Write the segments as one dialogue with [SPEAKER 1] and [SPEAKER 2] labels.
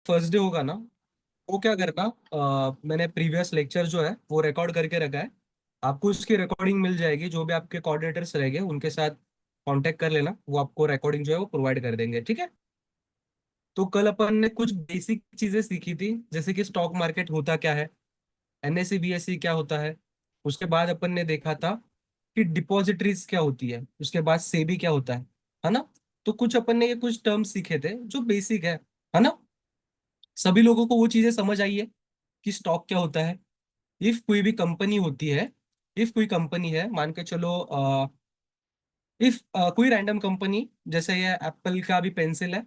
[SPEAKER 1] First day होगा ना, वो क्या करना, मैंने प्रीवियस लेक्चर जो है वो रिकॉर्ड करके रखा है। आपको उसकी रिकॉर्डिंग मिल जाएगी, जो भी आपके कोऑर्डिनेटर्स रहेंगे उनके साथ कांटेक्ट कर लेना, वो आपको रिकॉर्डिंग जो है वो प्रोवाइड कर देंगे, ठीक है। तो कल अपन ने कुछ बेसिक चीजें सीखी थी, जैसे कि स्टॉक मार्केट होता क्या है, एनएससी बीएससी क्या होता है। उसके बाद अपन ने देखा था कि डिपॉजिटरीज क्या होती है, उसके बाद सेबी क्या होता है ना। तो कुछ अपन ने ये कुछ टर्म्स सीखे थे जो बेसिक है ना। सभी लोगों को वो चीजें समझ आई है कि स्टॉक क्या होता है। इफ कोई भी कंपनी होती है, इफ कोई कंपनी है, मान के चलो, इफ कोई रैंडम कंपनी, जैसे ये एप्पल का भी पेंसिल है,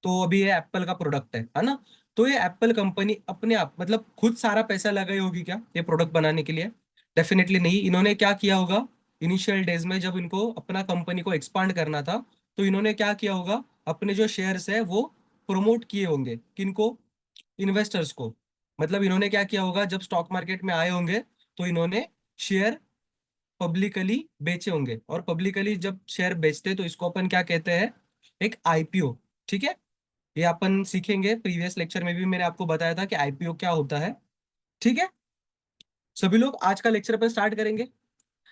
[SPEAKER 1] तो अभी ये एप्पल का प्रोडक्ट है ना। तो ये एप्पल कंपनी अपने आप मतलब खुद सारा पैसा लगाई होगी क्या ये प्रोडक्ट बनाने के लिए? डेफिनेटली नहीं। इन्होंने क्या किया होगा, इनिशियल डेज में जब इनको अपना कंपनी को एक्सपांड करना था, तो इन्होंने क्या किया होगा, अपने जो शेयर्स है वो प्रमोट किए होंगे, किनको? इन्वेस्टर्स को। मतलब इन्होंने क्या किया होगा, जब स्टॉक मार्केट में आए होंगे तो इन्होंने शेयर पब्लिकली बेचे होंगे, और पब्लिकली जब शेयर बेचते हैं तो इसको अपन क्या कहते हैं, एक आईपीओ, ठीक है। ये अपन सीखेंगे, प्रीवियस लेक्चर में भी मैंने आपको बताया था कि आईपीओ क्या होता है, ठीक है। सभी लोग आज का लेक्चर अपन स्टार्ट करेंगे।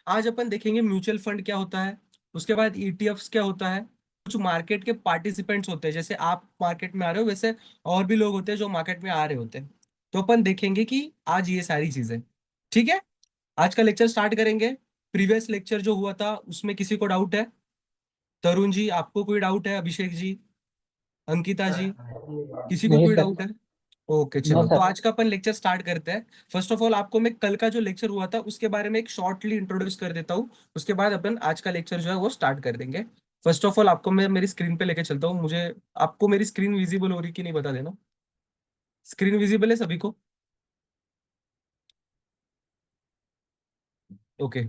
[SPEAKER 1] आज अपन देखेंगे म्यूचुअल फंड क्या होता है, उसके बाद ईटीएफ्स क्या होता है। कुछ मार्केट के पार्टिसिपेंट्स होते हैं, जैसे आप मार्केट में आ रहे हो वैसे और भी लोग होते हैं जो मार्केट में आ रहे होते हैं। तो अपन देखेंगे कि आज ये सारी चीजें, ठीक है। आज का लेक्चर स्टार्ट करेंगे। प्रीवियस लेक्चर जो हुआ था उसमें किसी को डाउट है? तरुण जी, आपको कोई डाउट है? अभिषेक जी, अंकिता जी, किसी को
[SPEAKER 2] नहीं
[SPEAKER 1] कोई
[SPEAKER 2] सर।
[SPEAKER 1] डाउट है? ओके,
[SPEAKER 2] नो
[SPEAKER 1] चलो तो
[SPEAKER 2] सर।
[SPEAKER 1] आज का अपन लेक्चर स्टार्ट करते हैं। फर्स्ट ऑफ ऑल आपको मैं कल का जो लेक्चर हुआ था उसके बारे में एक शॉर्टली इंट्रोड्यूस कर देता हूँ, उसके बाद अपन आज का लेक्चर जो है वो स्टार्ट कर देंगे। फर्स्ट ऑफ ऑल आपको मैं मेरी स्क्रीन पे लेके चलता हूँ, मुझे आपको मेरी स्क्रीन विजिबल हो रही कि नहीं बता देना। स्क्रीन विजिबल है सभी को? ओके,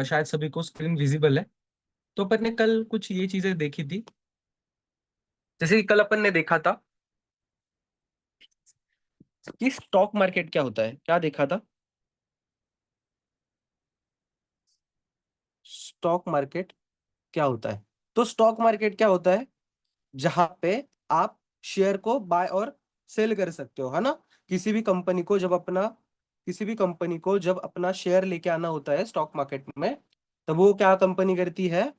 [SPEAKER 1] शायद सभी को स्क्रीन विजिबल है। तो अपन ने कल कुछ ये चीजें देखी थी, जैसे कि कल अपन ने देखा था कि स्टॉक मार्केट क्या होता है, क्या देखा था? स्टॉक मार्केट क्या होता है? तो स्टॉक मार्केट क्या होता है, जहां पे आप शेयर को बाय और सेल कर सकते हो, है ना। किसी भी कंपनी को जब अपना किसी भी कंपनी को जब अपना शेयर लेके आना होता है स्टॉक मार्केट में, तो वो क्या कंपनी करती है,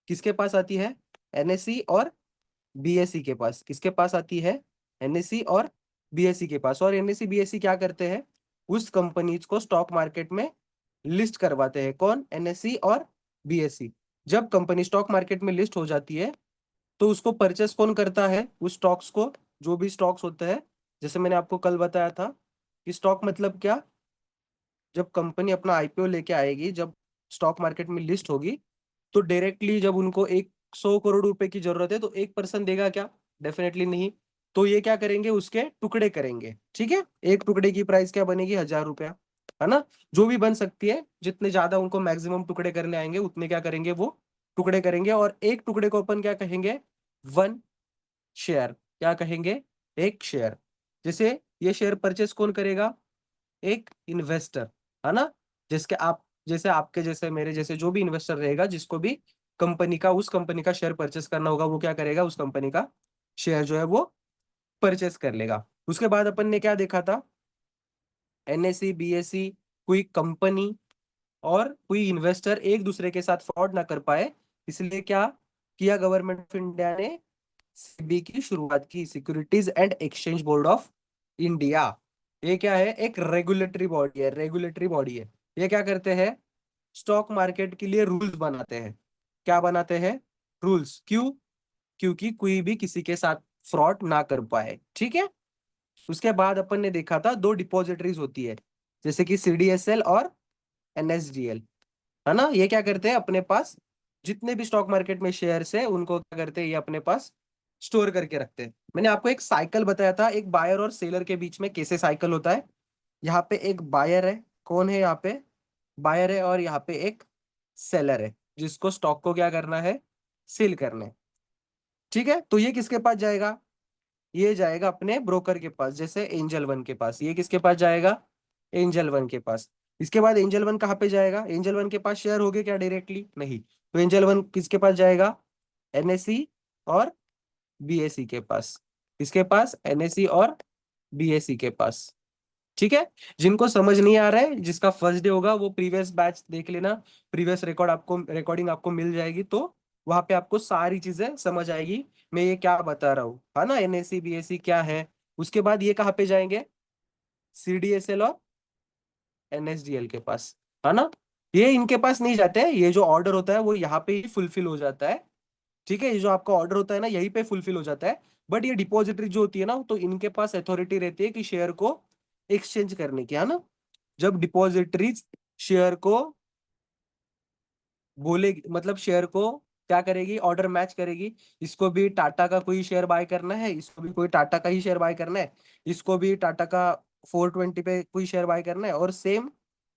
[SPEAKER 1] किसके पास आती है? एनएसई और बीएसई के पास। किसके पास आती है? एनएसई और बीएसई के पास। और एनएसई बीएसई क्या करते हैं, उस कंपनीज को स्टॉक मार्केट में लिस्ट करवाते हैं। कौन? एनएसई और बीएसई। जब कंपनी स्टॉक मार्केट में लिस्ट हो जाती है तो उसको परचेस कौन करता है, उस स्टॉक्स को? जो भी स्टॉक्स होते हैं, जैसे मैंने आपको कल बताया था कि स्टॉक मतलब क्या, जब कंपनी अपना आईपीओ लेके आएगी, जब स्टॉक मार्केट में लिस्ट होगी, तो डायरेक्टली जब उनको 100 करोड़ रुपए की जरूरत है तो 1% देगा क्या? डेफिनेटली नहीं। तो ये क्या करेंगे, उसके टुकड़े करेंगे, ठीक है। एक टुकड़े की प्राइस क्या बनेगी? 1,000 रुपया, है ना। जो भी बन सकती है, जितने ज्यादा उनको मैक्सिमम टुकड़े करने आएंगे उतने क्या करेंगे, वो टुकड़े करेंगे। और एक टुकड़े को अपन क्या कहेंगे? One share. क्या कहेंगे? एक शेयर। जैसे ये शेयर परचेस कौन करेगा? एक इन्वेस्टर, है ना। जिसके आप जैसे, आपके जैसे, मेरे जैसे जो भी इन्वेस्टर रहेगा, जिसको भी कंपनी का उस कंपनी का शेयर परचेस करना होगा, वो क्या करेगा, उस कंपनी का शेयर जो है वो परचेस कर लेगा। उसके बाद अपन ने क्या देखा था, एनएससी बीएससी, कोई कंपनी और कोई इन्वेस्टर एक दूसरे के साथ फ्रॉड ना कर पाए, इसलिए क्या किया गवर्नमेंट ऑफ इंडिया ने? सेबी की शुरुआत की, securities and exchange board of India. ये क्या है? एक रेगुलेटरी बॉडी है, रेगुलेटरी बॉडी है। ये क्या करते हैं? स्टॉक मार्केट के लिए रूल्स बनाते हैं। क्या बनाते हैं? रूल्स। क्यों? क्योंकि कोई भी किसी के साथ फ्रॉड ना कर पाए, ठीक है। उसके बाद अपन ने देखा था दो डिपॉजिटरीज होती है, जैसे कि सीडीएसएल और एनएसडीएल, है ना। ये क्या करते हैं, अपने पास जितने भी स्टॉक मार्केट में शेयर्स है उनको क्या करते हैं, ये अपने पास स्टोर करके रखते हैं। मैंने आपको एक साइकिल बताया था, एक बायर और सेलर के बीच में कैसे साइकिल होता है। यहाँ पे एक बायर है, कौन है यहाँ पे? बायर है। और यहाँ पे एक सेलर है, जिसको स्टॉक को क्या करना है, सेल करना है, ठीक है। तो ये किसके पास जाएगा? ये जाएगा अपने ब्रोकर के पास, जैसे एंजल वन के पास। ये किसके पास जाएगा? एंजल वन के पास। इसके बाद एंजल वन कहाँ पे जाएगा? एंजल वन के पास शेयर होगे क्या डायरेक्टली? नहीं। तो एंजल वन किसके पास जाएगा? एनएससी और बीएससी के पास। किसके पास? एनएससी और बीएससी के पास। ठीक है। जिनको समझ नहीं आ रहा है, जिसका फर्स्ट डे होगा, वो प्रीवियस बैच देख लेना। प्रीवियस रिकॉर्डिंग आपको मिल जाएगी, तो वहां पे आपको सारी चीजें समझ आएगी मैं ये क्या बता रहा हूँ, है ना। एनएससी बीएससी क्या है। उसके बाद ये कहाँ पे जाएंगे? सीडीएसएल और एनएसडीएल के पास, है ना। ये इनके पास नहीं जाते हैं, ये जो ऑर्डर होता है वो यहाँ पे ही फुलफिल हो जाता है। ठीक है, ये जो आपका ऑर्डर होता है ना, यहीं पे फुलफिल हो जाता है। बट ये डिपॉजिटरी जो होती है ना, तो इनके पास अथॉरिटी रहती है कि शेयर को एक्सचेंज करने की, है ना। जब डिपॉजिटरीज शेयर को बोलेगी, मतलब शेयर को क्या करेगी, ऑर्डर मैच करेगी। इसको भी टाटा का कोई शेयर बाय करना है, इसको भी कोई टाटा का ही शेयर बाय करना है, इसको भी टाटा का 420 पे कोई शेयर बाय करना है, और सेम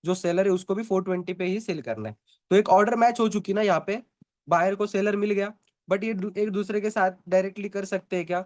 [SPEAKER 1] जो सेलर है उसको भी 420 पे ही सेल करना है। तो एक ऑर्डर मैच हो चुकी ना यहाँ पे, बायर को सेलर मिल गया। बट ये एक दूसरे के साथ डायरेक्टली कर सकते हैं क्या,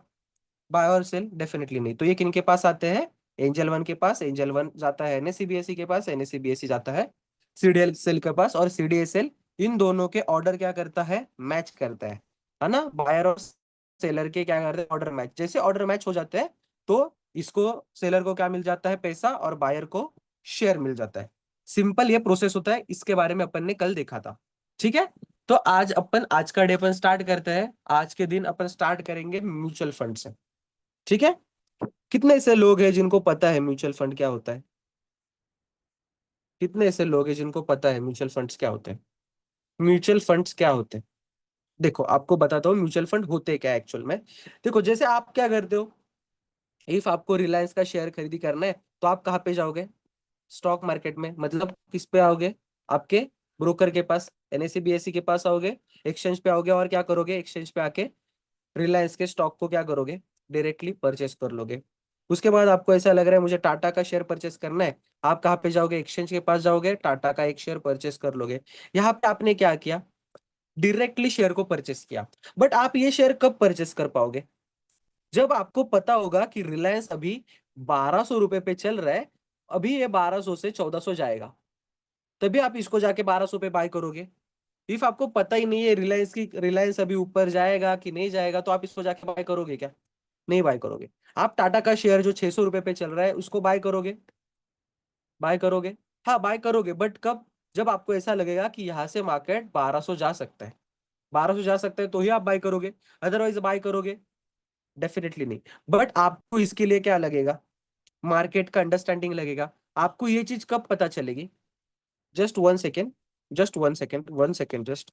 [SPEAKER 1] बाय और सेल? डेफिनेटली नहीं। तो ये किन के पास आते हैं? एंजल वन के पास। एंजल वन जाता है एनएससीबीएसई के पास, एनएससीबीएसई जाता है सीडीएसएल के पास, और सीडीएसएल इन दोनों के ऑर्डर क्या करता है? मैच करता है ना। बायर और सेलर के क्या करते हैं? Order match. जैसे ऑर्डर मैच हो जाते हैं, तो इसको सेलर को क्या मिल जाता है? पैसा, और बायर को शेयर मिल जाता है। सिंपल ये प्रोसेस होता है, इसके बारे में अपन ने कल देखा था। ठीक है। तो आज अपन, आज का डे अपन स्टार्ट करते हैं। आज के दिन अपन स्टार्ट करेंगे म्यूचुअल फंड से। ठीक है। कितने ऐसे लोग हैं जिनको पता है म्यूचुअल फंड क्या होता है? कितने ऐसे लोग हैं जिनको पता है म्यूचुअल फंड्स क्या होते हैं? म्यूचुअल फंड्स क्या होते हैं? देखो, आपको बताता हूँ म्यूचुअल फंड होते क्या एक्चुअल में। देखो, जैसे आप क्या करते हो, इफ आपको रिलायंस का शेयर खरीदी करना है, तो आप कहाँ पे जाओगे? स्टॉक मार्केट में। मतलब किस पे आओगे? आपके ब्रोकर के पास, एनएससी बीएससी के पास आओगे, एक्सचेंज पे आओगे, और क्या करोगे? एक्सचेंज पे आके रिलायंस के स्टॉक को क्या करोगे? डायरेक्टली परचेस कर लोगे। उसके बाद आपको ऐसा लग रहा है मुझे टाटा का शेयर परचेस करना है, आप कहाँ पे जाओगे? एक्सचेंज के पास जाओगे, टाटा का एक शेयर परचेस कर लोगे। यहाँ पे आपने क्या किया? डायरेक्टली शेयर को परचेस किया। बट आप ये शेयर कब परचेस कर पाओगे? जब आपको पता होगा कि रिलायंस अभी 1200 रुपए पे चल रहा है, अभी ये 1200 से 1400 जाएगा, तभी आप इसको जाके 1200 पे बाय करोगे। इफ आपको पता ही नहीं है रिलायंस अभी ऊपर जाएगा कि नहीं जाएगा, तो आप इसको जाके बाय करोगे क्या? नहीं बाय करोगे। आप टाटा का शेयर जो 600 रुपए पे चल रहा है उसको बाय करोगे? बाय करोगे। हाँ, बाय करोगे, बट कब? जब आपको ऐसा लगेगा कि यहाँ से मार्केट 1200 जा सकता है, 1200 जा सकता है, तो ही आप बाय करोगे। अदरवाइज बाय करोगे? डेफिनेटली नहीं। बट आपको इसके लिए क्या लगेगा? मार्केट का अंडरस्टैंडिंग लगेगा। आपको ये चीज कब पता चलेगी? Just 1 second, just 1 second, 1 second just.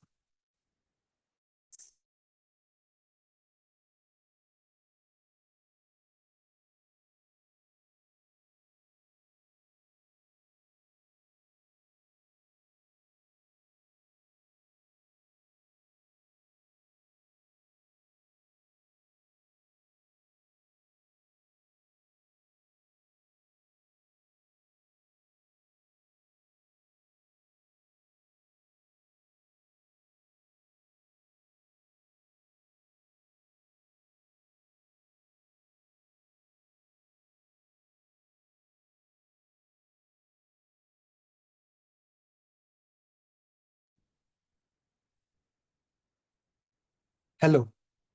[SPEAKER 1] Hello,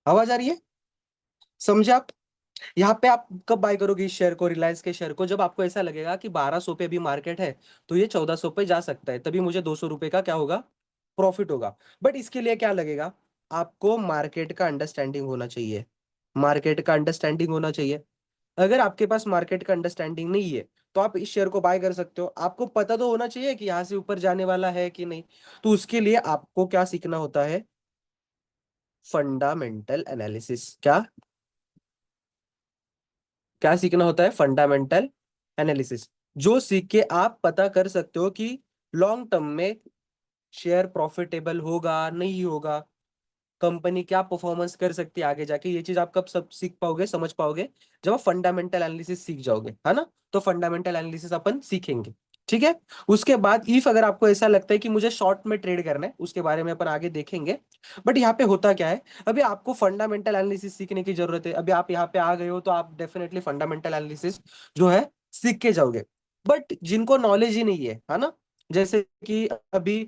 [SPEAKER 1] आवाज आ रही है? समझे आप? यहाँ पे आप कब बाय करोगे इस शेयर को, रिलायंस के शेयर को? जब आपको ऐसा लगेगा कि 1200 पे भी मार्केट है, तो ये 1400 पे जा सकता है, तभी मुझे 200 रुपए का क्या होगा? प्रॉफिट होगा। बट इसके लिए क्या लगेगा? आपको मार्केट का अंडरस्टैंडिंग होना चाहिए। मार्केट का अंडरस्टैंडिंग होना चाहिए। अगर आपके पास मार्केट का अंडरस्टैंडिंग नहीं है, तो आप इस शेयर को बाय कर सकते हो। आपको पता तो होना चाहिए कि यहाँ से ऊपर जाने वाला है कि नहीं। तो उसके लिए आपको क्या सीखना होता है? Fundamental analysis. क्या क्या सीखना होता है? Fundamental analysis. जो सीख के आप पता कर सकते हो कि लॉन्ग टर्म में शेयर प्रॉफिटेबल होगा नहीं होगा, कंपनी क्या परफॉर्मेंस कर सकती है आगे जाके। ये चीज आप कब सब सीख पाओगे, समझ पाओगे? जब आप फंडामेंटल एनालिसिस सीख जाओगे, है ना। तो फंडामेंटल एनालिसिस अपन सीखेंगे। ठीक है। उसके बाद इफ अगर आपको ऐसा लगता है कि मुझे शॉर्ट में ट्रेड करना है, उसके बारे में अपन आगे देखेंगे। बट यहाँ पे होता क्या है, अभी आपको फंडामेंटल एनालिसिस सीखने की जरूरत है। अभी आप यहाँ पे आ गए हो, तो आप डेफिनेटली फंडामेंटल एनालिसिस जो है सीख के जाओगे। बट जिनको नॉलेज ही नहीं है ना, जैसे कि अभी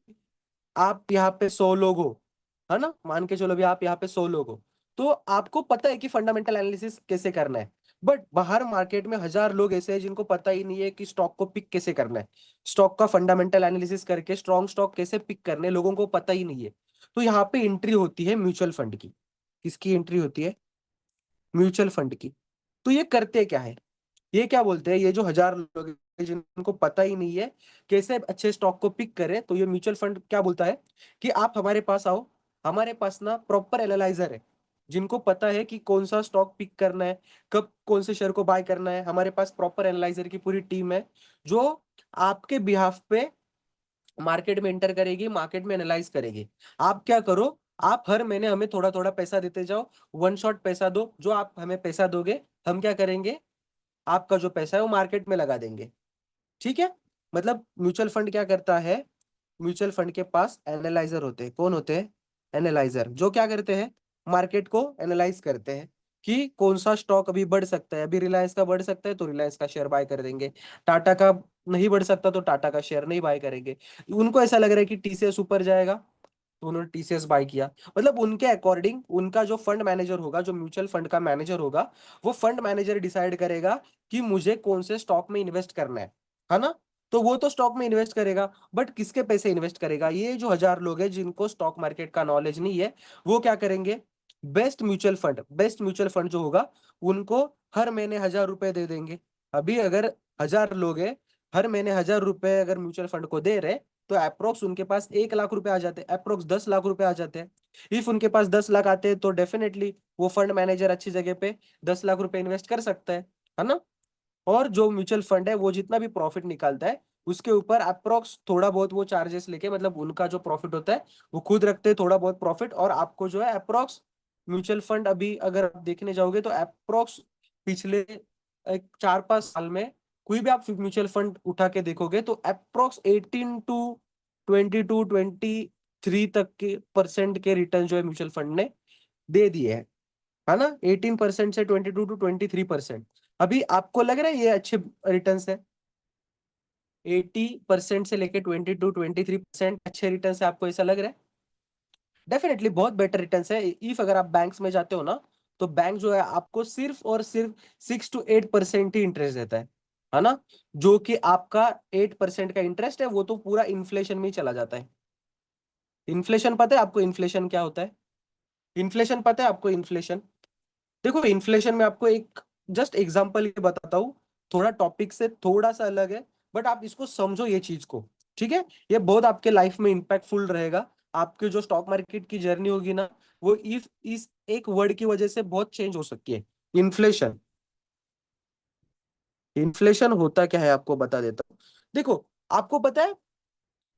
[SPEAKER 1] आप यहाँ पे 100 लोग हो, है ना, मान के चलो अभी आप यहाँ पे 100 लोग हो, तो आपको पता है कि फंडामेंटल एनालिसिस कैसे करना है। बट बाहर मार्केट में हजार लोग ऐसे हैं जिनको पता ही नहीं है कि स्टॉक को पिक कैसे करना है, स्टॉक का फंडामेंटल एनालिसिस करके स्ट्रॉन्ग स्टॉक कैसे पिक करने, लोगों को पता ही नहीं है। तो यहाँ पे एंट्री होती है म्यूचुअल फंड की। किसकी एंट्री होती है? म्यूचुअल फंड की। तो ये करते क्या है, ये क्या बोलते हैं, ये जो हजार लोग हैं जिनको पता ही नहीं है कैसे अच्छे स्टॉक को पिक करें, तो ये म्यूचुअल फंड क्या बोलता है कि आप हमारे पास आओ, हमारे पास ना प्रॉपर एनालाइजर है, जिनको पता है कि कौन सा स्टॉक पिक करना है, कब कौन से शेयर को बाय करना है। हमारे पास प्रॉपर एनालाइजर की पूरी टीम है जो आपके बिहाफ पे मार्केट में एंटर करेगी, मार्केट में एनालाइज करेगी। आप क्या करो, आप हर महीने हमें थोड़ा थोड़ा पैसा देते जाओ, वन शॉट पैसा दो, जो आप हमें पैसा दोगे हम क्या करेंगे, आपका जो पैसा है वो मार्केट में लगा देंगे। ठीक है। मतलब म्यूचुअल फंड क्या करता है, म्यूचुअल फंड के पास एनालाइजर होते हैं। कौन होते हैं? एनालाइजर, जो क्या करते हैं, मार्केट को एनालाइज करते हैं कि कौन सा स्टॉक अभी बढ़ सकता है। अभी रिलायंस का बढ़ सकता है तो रिलायंस का शेयर बाय कर देंगे, टाटा का नहीं बढ़ सकता तो टाटा का शेयर नहीं बाय करेंगे। उनको ऐसा लग रहा है कि टीसीएस ऊपर जाएगा तो उन्होंने टीसीएस बाय किया। मतलब उनके अकॉर्डिंग उनका जो फंड मैनेजर होगा, जो म्यूचुअल फंड का मैनेजर होगा, वो फंड मैनेजर डिसाइड करेगा कि मुझे कौन से स्टॉक में इन्वेस्ट करना है ना। तो वो तो स्टॉक में इन्वेस्ट करेगा, बट किसके पैसे इन्वेस्ट करेगा? ये जो हजार लोग हैं जिनको स्टॉक मार्केट का नॉलेज नहीं है, वो क्या करेंगे, बेस्ट म्यूचुअल फंड जो होगा उनको हर महीने 1,000 रुपए दे देंगे। अभी अगर हजार लोग हैं, हर महीने 1,000 रुपए अगर म्यूचुअल फंड को दे रहे, तो अप्रोक्स उनके पास 1 लाख रुपए आ जाते हैं, अप्रोक्स 10 लाख रुपए आ जाते हैं। इफ उनके पास 10 लाख आते हैं तो डेफिनेटली वो फंड मैनेजर अच्छी जगह पे 10 लाख रुपए इन्वेस्ट कर सकता है ना। और जो म्यूचुअल फंड है वो जितना भी प्रॉफिट निकालता है उसके ऊपर अप्रोक्स थोड़ा बहुत वो चार्जेस लेके, मतलब उनका जो प्रॉफिट होता है वो खुद रखते हैं थोड़ा बहुत प्रॉफिट, और आपको जो है अप्रोक्स म्यूचुअल फंड अभी अगर आप देखने जाओगे तो अप्रोक्स पिछले 4-5 साल में कोई भी आप म्यूचुअल फंड उठा के देखोगे तो अप्रोक्स 18 to 22 23 तक के परसेंट के रिटर्न जो है म्यूचुअल फंड ने दे दिए हैं, है ना। 18% से 22 to 23%। अभी आपको लग रहा है ये अच्छे रिटर्न्स है? 80% से लेके 20 to 23% अच्छे रिटर्न्स है, आपको ऐसा लग रहा है? डेफिनेटली बहुत बेटर रिटर्न्स है। इफ अगर आप बैंक्स में जाते हो ना, तो बैंक जो है आपको सिर्फ और सिर्फ 6 to 8% ही इंटरेस्ट देता है ना। जो कि आपका 8% का इंटरेस्ट है वो तो पूरा इन्फ्लेशन में ही चला जाता है। इन्फ्लेशन पता है आपको? इन्फ्लेशन क्या होता है? इन्फ्लेशन पता है आपको? इन्फ्लेशन, देखो इन्फ्लेशन में आपको एक जस्ट एग्जांपल ये बताता हूँ, थोड़ा टॉपिक से थोड़ा सा अलग है, बट आप इसको समझो ये चीज को। ठीक है, ये बहुत आपके लाइफ में इम्पैक्टफुल रहेगा। आपके जो स्टॉक मार्केट की जर्नी होगी ना, वो इफ इस एक वर्ड की वजह से बहुत चेंज हो सकती है। इन्फ्लेशन। इन्फ्लेशन होता क्या है आपको बता देता हूँ। देखो, आपको पता है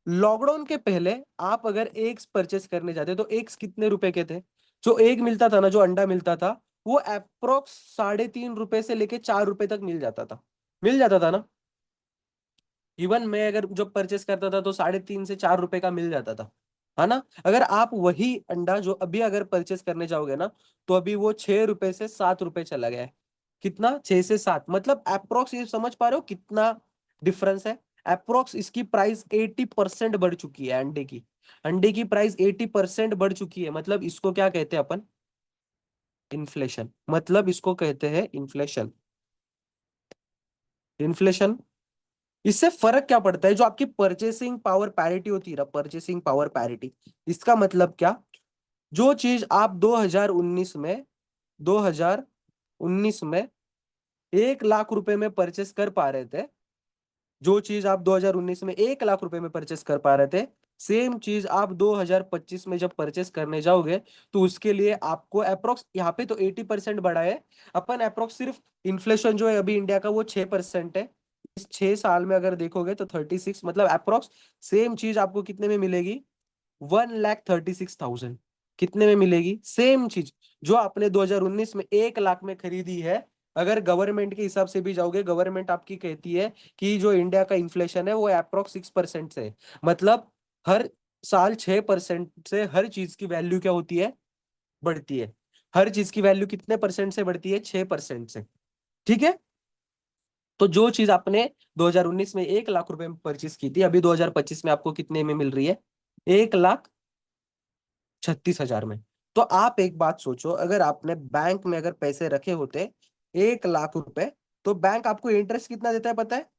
[SPEAKER 1] लॉकडाउन के पहले आप अगर एग्स परचेस करने जाते तो एग्स कितने रुपए के थे? जो एग मिलता था ना, जो अंडा मिलता था, वो अप्रोक्स 3.5 रुपए से लेके 4 रुपए तक मिल जाता था ना। इवन मैं अगर जब परचेस करता था तो 3.5 से 4 रुपए का मिल जाता था, है ना। अगर आप वही अंडा जो अभी अगर परचेस करने जाओगे ना, तो अभी वो 6 रुपए से 7 रुपए चला गया है। कितना? 6 से 7, मतलब अप्रोक्स, ये समझ पा रहे हो कितना डिफरेंस है? अप्रोक्स इसकी प्राइस 80% बढ़ चुकी है अंडे की। अंडे की प्राइस 80% बढ़ चुकी है, मतलब इसको क्या कहते हैं अपन? इन्फ्लेशन। मतलब इसको कहते हैं इन्फ्लेशन। इन्फ्लेशन। इससे फर्क क्या पड़ता है? जो आपकी परचेसिंग पावर पैरिटी होती है ना, परचेसिंग पावर पैरिटी, इसका मतलब क्या? जो चीज आप 2019 में 1 लाख रुपए में परचेस कर पा रहे थे, जो चीज आप 2019 में 1 लाख रुपए में परचेस कर पा रहे थे, सेम चीज आप 2025 में जब परचेस करने जाओगे तो उसके लिए आपको अप्रोक्स, यहाँ पे तो 80% बढ़ा है अपन, अप्रोक्स सिर्फ इन्फ्लेशन जो है अभी इंडिया का वो 6% है। इस 6 साल में अगर देखोगे तो 36, मतलब अप्रोक्स सेम चीज आपको कितने में मिलेगी? 1,36,000। कितने में मिलेगी सेम चीज जो आपने 2019 में 1 लाख में खरीदी है? अगर गवर्नमेंट के हिसाब से भी जाओगे, गवर्नमेंट आपकी कहती है कि जो इंडिया का इन्फ्लेशन है वो अप्रोक्स 6% से है। मतलब हर साल 6% से हर चीज की वैल्यू क्या होती है? बढ़ती है। हर चीज की वैल्यू कितने परसेंट से बढ़ती है? 6% से। ठीक है। तो जो चीज आपने 2019 में 1 लाख रुपए में परचेस की थी, अभी 2025 में आपको कितने में मिल रही है? 1,36,000 में। तो आप एक बात सोचो, अगर आपने बैंक में अगर पैसे रखे होते 1 लाख रुपए, तो बैंक आपको इंटरेस्ट कितना देता है पता है?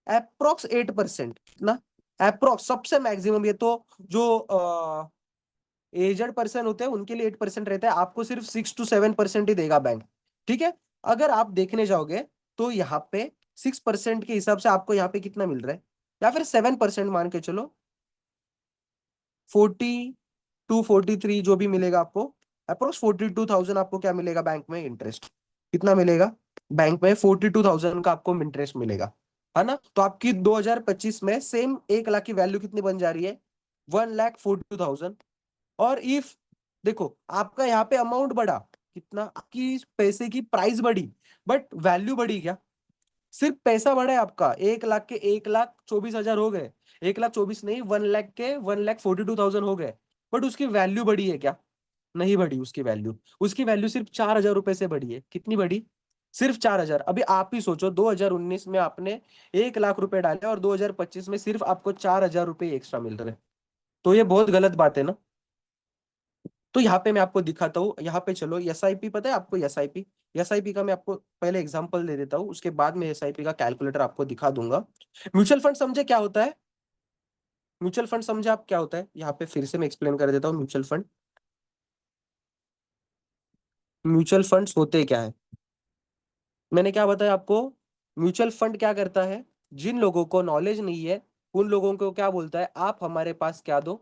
[SPEAKER 1] अप्रोक्स 8%। कितना? अप्रोक्स, सबसे मैक्सिमम। ये तो जो एजड पर्सन होते हैं उनके लिए 8% रहता है, आपको सिर्फ 6 to 7% ही देगा बैंक। ठीक है। अगर आप देखने जाओगे तो यहाँ पे 6% के हिसाब से आपको यहाँ पे कितना मिल रहा है, या फिर 7% मान के चलो, 42, 43 जो भी मिलेगा आपको, अप्रोक्स 42,000 आपको क्या मिलेगा बैंक में इंटरेस्ट। कितना मिलेगा? बैंक में 42,000 का आपको इंटरेस्ट मिलेगा, है ना? तो आपकी 2025 में सेम 1 लाख की वैल्यू कितनी बन जा रही है? 1,42,000। और इफ देखो आपका यहाँ पे अमाउंट बढ़ा, कितना? आपकी पैसे की प्राइस बढ़ी, बट वैल्यू बढ़ी क्या? सिर्फ पैसा बढ़ा है आपका। 1 लाख के 1,24,000 हो गए, 1,24,000 नहीं, 1 लाख के 1,42,000 हो गए, बट उसकी वैल्यू बढ़ी है क्या? नहीं बढ़ी उसकी वैल्यू। उसकी वैल्यू सिर्फ 4,000 रुपए से बढ़ी है। कितनी बढ़ी? सिर्फ 4,000। अभी आप ही सोचो, 2019 में आपने 1 लाख रुपए डाले और 2025 में सिर्फ आपको 4,000 रुपए एक्स्ट्रा मिल रहे हैं। तो ये बहुत गलत बात है ना। तो यहाँ पे मैं आपको दिखाता हूँ, यहाँ पे चलो, एसआईपी पता है आपको? एसआईपी, एसआईपी का मैं आपको पहले एग्जांपल दे देता हूँ, उसके बाद में एसआईपी का कैलकुलेटर आपको दिखा दूंगा। म्यूचुअल फंड समझे क्या होता है? म्यूचुअल फंड समझे आप क्या होता है? यहाँ पे फिर से मैं एक्सप्लेन कर देता हूँ म्यूचुअल फंड। म्यूचुअल फंड्स होते क्या है? मैंने क्या बताया आपको? म्यूचुअल फंड क्या करता है, जिन लोगों को नॉलेज नहीं है उन लोगों को क्या बोलता है, आप हमारे पास क्या दो,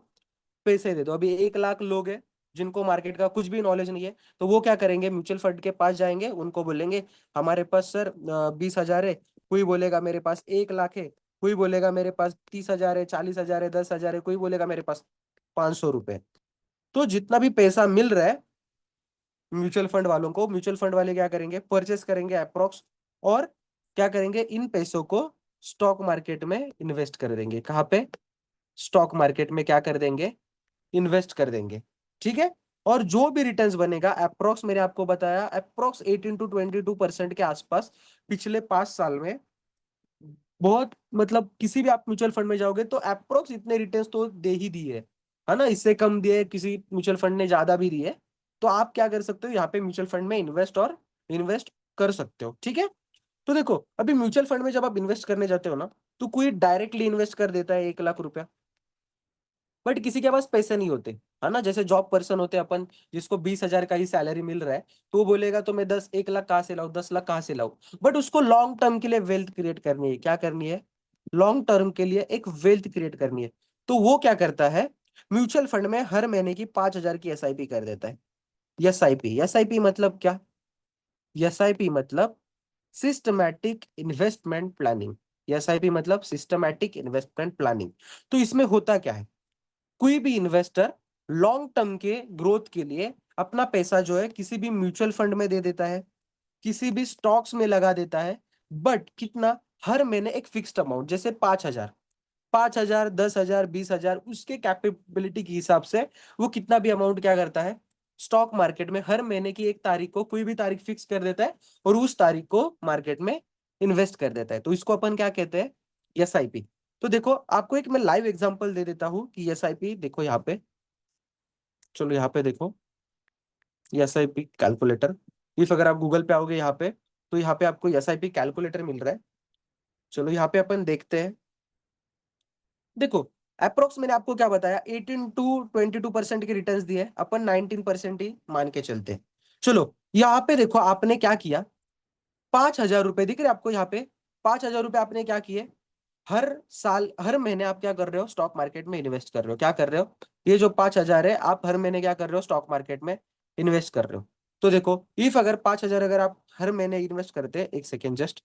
[SPEAKER 1] पैसे दे दो। अभी 1 लाख लोग हैं जिनको मार्केट का कुछ भी नॉलेज नहीं है, तो वो क्या करेंगे, म्यूचुअल फंड के पास जाएंगे, उनको बोलेंगे हमारे पास सर 20,000 है, कोई बोलेगा मेरे पास 1 लाख है, कोई बोलेगा मेरे पास 30,000 है, 40,000 है, 10,000 है, कोई बोलेगा मेरे पास 500 रुपए। तो जितना भी पैसा मिल रहा है म्यूचुअल फंड वालों को, म्यूचुअल फंड वाले क्या करेंगे, परचेस करेंगे अप्रोक्स, और क्या करेंगे, इन पैसों को स्टॉक मार्केट में इन्वेस्ट कर देंगे। कहाँ पे? स्टॉक मार्केट में क्या कर देंगे, इन्वेस्ट कर देंगे। ठीक है। और जो भी रिटर्न्स बनेगा अप्रोक्स, मैंने आपको बताया अप्रोक्स 18 to 22% के आसपास पिछले 5 साल में, बहुत मतलब किसी भी आप म्यूचुअल फंड में जाओगे तो अप्रोक्स इतने रिटर्न्स तो दे ही दिए है ना। इससे कम दिए, किसी म्यूचुअल फंड ने ज्यादा भी दिए। तो आप क्या कर सकते हो, यहाँ पे म्यूचुअल फंड में इन्वेस्ट कर सकते हो। ठीक है। तो देखो, अभी म्यूचुअल फंड में जब आप इन्वेस्ट करने जाते हो ना, तो कोई डायरेक्टली इन्वेस्ट कर देता है 1 लाख रुपया, बट किसी के पास पैसे नहीं होते, है ना। जैसे जॉब पर्सन होते हैं अपन, जिसको 20,000 का ही सैलरी मिल रहा है, तो वो बोलेगा तो मैं 1 लाख कहाँ से लाऊं, 10 लाख कहाँ से लाऊं। बट उसको लॉन्ग टर्म के लिए वेल्थ क्रिएट करनी है। क्या करनी है? लॉन्ग टर्म के लिए एक वेल्थ क्रिएट करनी है। तो वो क्या करता है, म्यूचुअल फंड में हर महीने की 5,000 की एसआईपी कर देता है। एसआईपी, एसआईपी मतलब क्या? एसआईपी मतलब सिस्टमैटिक इन्वेस्टमेंट प्लानिंग। एसआईपी मतलब सिस्टमैटिक इन्वेस्टमेंट प्लानिंग। तो इसमें होता क्या है, कोई भी इन्वेस्टर लॉन्ग टर्म के ग्रोथ के लिए अपना पैसा जो है किसी भी म्यूचुअल फंड में दे देता है, किसी भी स्टॉक्स में लगा देता है। बट कितना? हर महीने एक फिक्स्ड अमाउंट, जैसे 5,000, 5,000, 10,000, 20,000, उसके कैपेबिलिटी के हिसाब से वो कितना भी अमाउंट क्या करता है, स्टॉक मार्केट में हर महीने की एक तारीख को, कोई भी तारीख फिक्स कर देता है, और उस तारीख को मार्केट में इन्वेस्ट कर देता है। तो इसको अपन क्या कहते हैं, एसआईपी। तो देखो आपको एक मैं लाइव एग्जांपल दे देता हूं कि एसआईपी देखो यहाँ पे, चलो यहाँ पे देखो, एसआईपी कैलकुलेटर। इफ अगर आप गूगल पे आओगे यहाँ पे, तो यहाँ पे आपको एसआईपी कैलकुलेटर मिल रहा है। चलो यहाँ पे अपन देखते हैं। देखो अप्रोक्स मैंने आपको क्या बताया, 18 to 22% के रिटर्न्स दिए, अपन 19% ही मान के चलते हैं। चलो यहाँ पे देखो आपने क्या किया, 5,000 रुपए दिख रहे आपको यहाँ पे, 5,000 रुपए आपने क्या किए, हर साल हर महीने आप क्या कर रहे हो, स्टॉक मार्केट में इन्वेस्ट कर रहे हो। क्या कर रहे हो, ये जो 5,000 है आप हर महीने क्या कर रहे हो, स्टॉक मार्केट में इन्वेस्ट कर रहे हो। तो देखो इफ अगर 5,000 अगर आप हर महीने इन्वेस्ट करते हैं, एक सेकेंड जस्ट,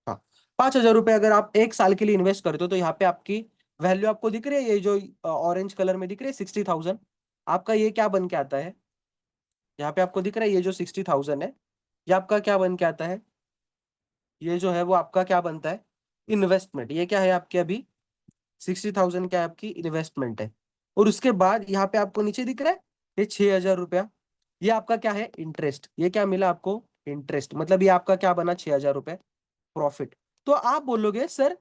[SPEAKER 1] हाँ, 5,000 रुपए अगर आप एक साल के लिए इन्वेस्ट करते हो, तो यहाँ पे आपकी वैल्यू आपको दिख रही है, ये जो ऑरेंज कलर में दिख रही है 60,000, आपका ये क्या बन के आता है, यहाँ पे आपको दिख रहा है ये जो 60,000 है, ये आपका क्या बन के आता है, ये जो है वो आपका क्या बनता है, इन्वेस्टमेंट। ये क्या है आपके अभी 60,000 क्या है, आपकी इन्वेस्टमेंट है। और उसके बाद यहाँ पे आपको नीचे दिख रहा है ये 6,000 रुपया, ये आपका क्या है, इंटरेस्ट। ये क्या मिला आपको, इंटरेस्ट, मतलब ये आपका क्या बना, 6,000 रुपए प्रॉफिट। तो आप बोलोगे सर,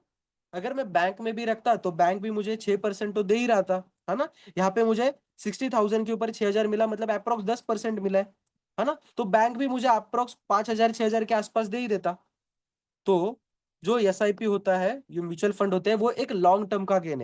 [SPEAKER 1] अगर मैं बैंक में भी रखता तो बैंक भी मुझे 6% तो दे ही रहा था, है ना। यहाँ पे मुझे 60,000 के ऊपर 6,000 मिला, मतलब अप्रोक्स 10% मिला है ना। तो बैंक भी मुझे अप्रोक्स 5,000 6,000 के आसपास दे ही देता। तो जो एसआईपी होता है, जो म्यूचुअल फंड होते हैं, वो एक लॉन्ग टर्म का गेम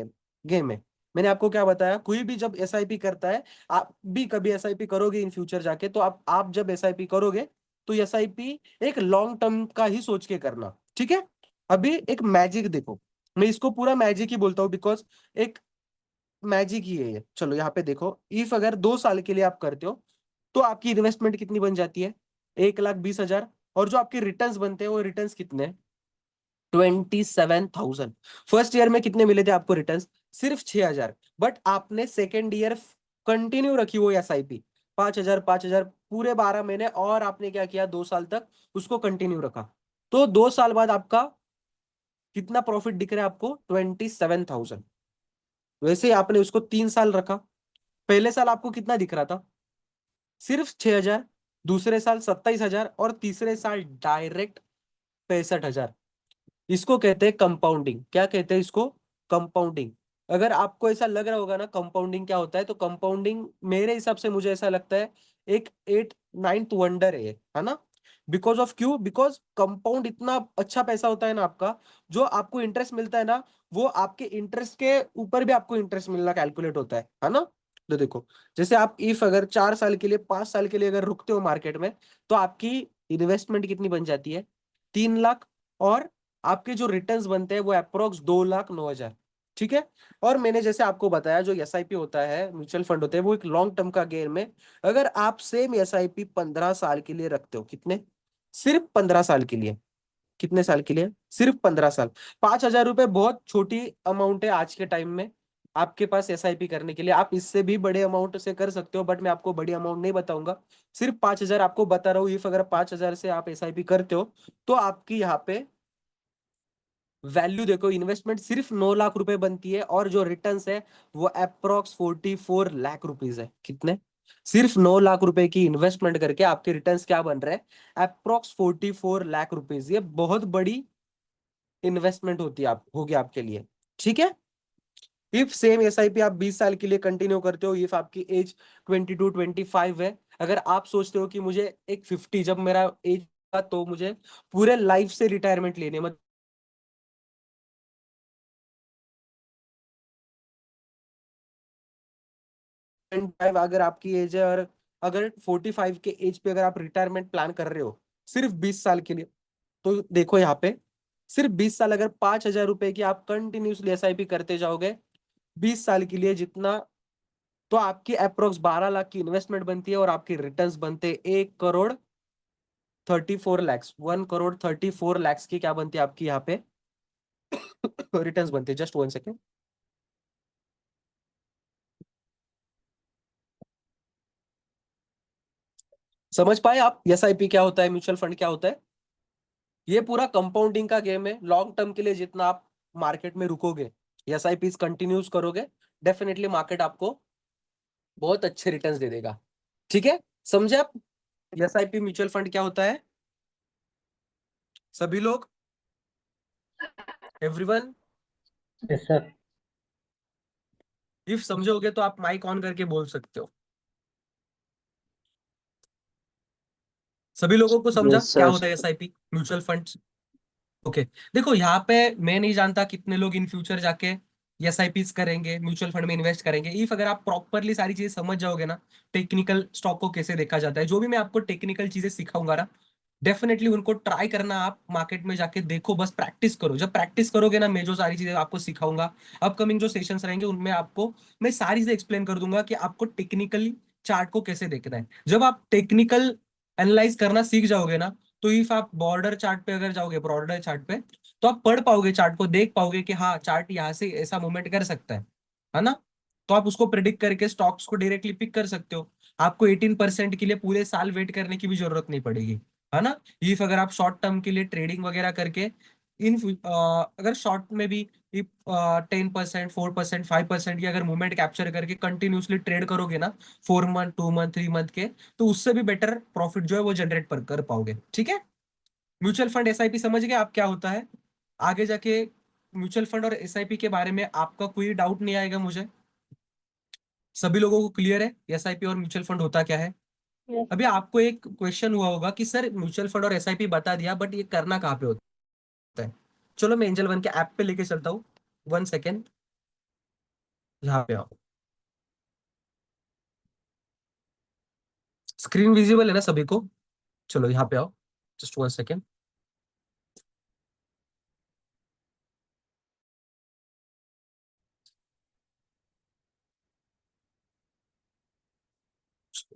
[SPEAKER 1] है। मैंने आपको क्या बताया, कोई भी जब एसआईपी करता है, आप भी कभी एसआईपी करोगे इन फ्यूचर जाके, तो आप जब एसआईपी करोगे तो एसआईपी एक लॉन्ग टर्म का ही सोच के करना, ठीक है। अभी एक मैजिक देखो, मैं इसको पूरा मैजिक ही बोलता हूँ बिकॉज एक मैजिक ही है ये। चलो यहाँ पे देखो, इफ अगर 2 साल के लिए आप करते हो तो आपकी इन्वेस्टमेंट कितनी बन जाती है, 1,20,000। और जो आपके रिटर्न्स बनते हैं वो रिटर्न्स कितने हैं, 27,000। फर्स्ट ईयर में कितने मिले थे आपको रिटर्न्स, सिर्फ 6,000। बट आपने सेकेंड ईयर कंटिन्यू रखी वो एसआईपी, 5,000 5,000 पूरे 12 महीने, और आपने क्या किया, 2 साल तक उसको कंटिन्यू रखा। तो 2 साल बाद आपका कितना प्रॉफिट दिख रहा है आपको, 27,000। वैसे ही आपने उसको 3 साल रखा, पहले साल आपको कितना दिख रहा था, सिर्फ 6,000। दूसरे साल 27,000, और तीसरे साल डायरेक्ट 65,000। इसको कहते हैं कंपाउंडिंग। क्या कहते हैं इसको, कंपाउंडिंग। अगर आपको ऐसा लग रहा होगा ना कंपाउंडिंग क्या होता है, तो कंपाउंडिंग मेरे हिसाब से मुझे ऐसा लगता है एक 8th 9th वंडर है ना। बिकॉज ऑफ क्यों, बिकॉज कंपाउंड इतना अच्छा पैसा होता है ना आपका, जो आपको इंटरेस्ट मिलता है ना, वो आपके इंटरेस्ट के ऊपर भी आपको इंटरेस्ट मिलना कैलकुलेट होता है ना। तो देखो, जैसे आप इफ अगर 4 साल के लिए 5 साल के लिए अगर रुकते हो मार्केट में, तो आपकी इन्वेस्टमेंट कितनी बन जाती है, 3 लाख। और आपके जो रिटर्न्स बनते हैं वो अप्रोक्स 2,09,000, ठीक है। और मैंने जैसे आपको बताया, जो एसआईपी होता है, म्यूचुअल फंड होते हैं, वो एक लॉन्ग टर्म का गेम है। अगर आप सेम एसआईपी 15 साल के लिए रखते हो, कितने, सिर्फ 15 साल के लिए, कितने साल के लिए, सिर्फ 15 साल, 5,000 रुपए बहुत छोटी अमाउंट है आज के टाइम में आपके पास एसआईपी करने के लिए। आप इससे भी बड़े अमाउंट से कर सकते हो, बट मैं आपको बड़ी अमाउंट नहीं बताऊंगा। सिर्फ 5,000 आपको बता रहा हूँ। इफ अगर 5,000 से आप एसआईपी करते हो, तो आपकी यहाँ पे वैल्यू देखो, इन्वेस्टमेंट सिर्फ 9 लाख रुपए बनती है, और जो रिटर्न्स है वो अप्रोक्स 44 लाख रुपीज है। कितने, सिर्फ 9 लाख रुपए की इन्वेस्टमेंट करके आपके रिटर्न्स क्या बन रहे हैं, अप्रोक्स 44 लाख रुपीज। ये बहुत बड़ी इन्वेस्टमेंट होती है, आप होगी आपके लिए, ठीक है। इफ सेम एसआईपी आप 20 साल के लिए कंटिन्यू करते हो, इफ आपकी एज 22 25 है, अगर आप सोचते हो कि मुझे एक 50 जब मेरा एज, तो मुझे पूरे लाइफ से रिटायरमेंट लेने, मतलब 25 अगर आपकी एज है, और अगर 45 के एज पे अगर आप रिटायरमेंट प्लान कर रहे हो सिर्फ 20 साल के लिए, तो देखो यहाँ पे, सिर्फ 20 साल, अगर 5,000 रुपए की आप कंटिन्यूसली एसआईपी करते जाओगे 20 साल के लिए जितना, तो आपकी अप्रोक्स 12 लाख की इन्वेस्टमेंट बनती है, और आपके रिटर्न्स बनते हैं 1,34 लैक्स, 1,34 लैक्स की क्या बनती है आपकी यहाँ पे रिटर्न्स बनते हैं। Just 1 second. समझ पाए आप एसआईपी क्या होता है, म्यूचुअल फंड क्या होता है। ये पूरा कंपाउंडिंग का गेम है। लॉन्ग टर्म के लिए जितना आप मार्केट में रुकोगे, एसआईपी कंटिन्यूस करोगे, डेफिनेटली मार्केट आपको बहुत अच्छे रिटर्न्स दे देगा, ठीक है। समझे आप एसआईपी म्यूचुअल फंड क्या होता है, सभी लोग, एवरीवन।
[SPEAKER 2] Yes sir.
[SPEAKER 1] इफ समझोगे तो आप माइक ऑन करके बोल सकते हो। सभी लोगों को समझा
[SPEAKER 2] यस
[SPEAKER 1] क्या
[SPEAKER 2] सर।
[SPEAKER 1] होता है एसआईपी म्यूचुअल फंड। ओके। देखो यहाँ पे मैं नहीं जानता कितने लोग इन फ्यूचर जाके एसआईपीस करेंगे, म्यूचुअल फंड में इन्वेस्ट करेंगे। इफ अगर आप प्रॉपरली सारी चीजें समझ जाओगे ना, टेक्निकल स्टॉक को कैसे देखा जाता है, जो भी मैं आपको टेक्निकल चीजें सिखाऊंगा ना, डेफिनेटली उनको ट्राई करना। आप मार्केट में जाके देखो, बस प्रैक्टिस करो। जब प्रैक्टिस करोगे ना, मैं जो सारी चीजें आपको सिखाऊंगा, अपकमिंग जो सेशंस रहेंगे उनमें आपको मैं सारी चीजें एक्सप्लेन कर दूंगा कि आपको टेक्निकली चार्ट को कैसे देखना है। जब आप टेक्निकल एनालाइज करना सीख जाओगे ना, तो इफ आप बॉर्डर चार्ट पे अगर जाओगे, बॉर्डर चार्ट पे, तो आप पढ़ पाओगे, चार्ट को देख पाओगे कि हाँ चार्ट यहाँ से ऐसा मूवमेंट कर सकता है ना। तो आप उसको प्रिडिक्ट करके स्टॉक्स को डायरेक्टली पिक कर सकते हो। आपको 18% के लिए पूरे साल वेट करने की भी जरूरत नहीं पड़ेगी, है ना। इफ अगर आप शॉर्ट टर्म के लिए ट्रेडिंग वगैरह करके अगर शॉर्ट में भी 10% 4% 5% की अगर मूवमेंट कैप्चर करके कंटिन्यूसली ट्रेड करोगे ना, 4 मंथ 2 मंथ 3 मंथ के, तो उससे भी बेटर प्रॉफिट जो है वो जनरेट कर पाओगे, ठीक है। म्यूचुअल फंड एसआईपी समझ गए आप क्या होता है। आगे जाके म्यूचुअल फंड और एसआईपी के बारे में आपका कोई डाउट नहीं आएगा मुझे। सभी लोगों को क्लियर है एसआईपी और म्यूचुअल फंड होता क्या है?
[SPEAKER 2] यस।
[SPEAKER 1] अभी आपको एक क्वेश्चन हुआ होगा कि सर म्यूचुअल फंड और एसआईपी बता दिया, बट ये करना कहाँ पे होता है? चलो मैं एंजल वन के ऐप पे लेके चलता हूँ। 1 सेकेंड, यहाँ पे आओ। स्क्रीन विजिबल है ना सभी को? चलो यहाँ पे आओ, जस्ट 1 सेकेंड।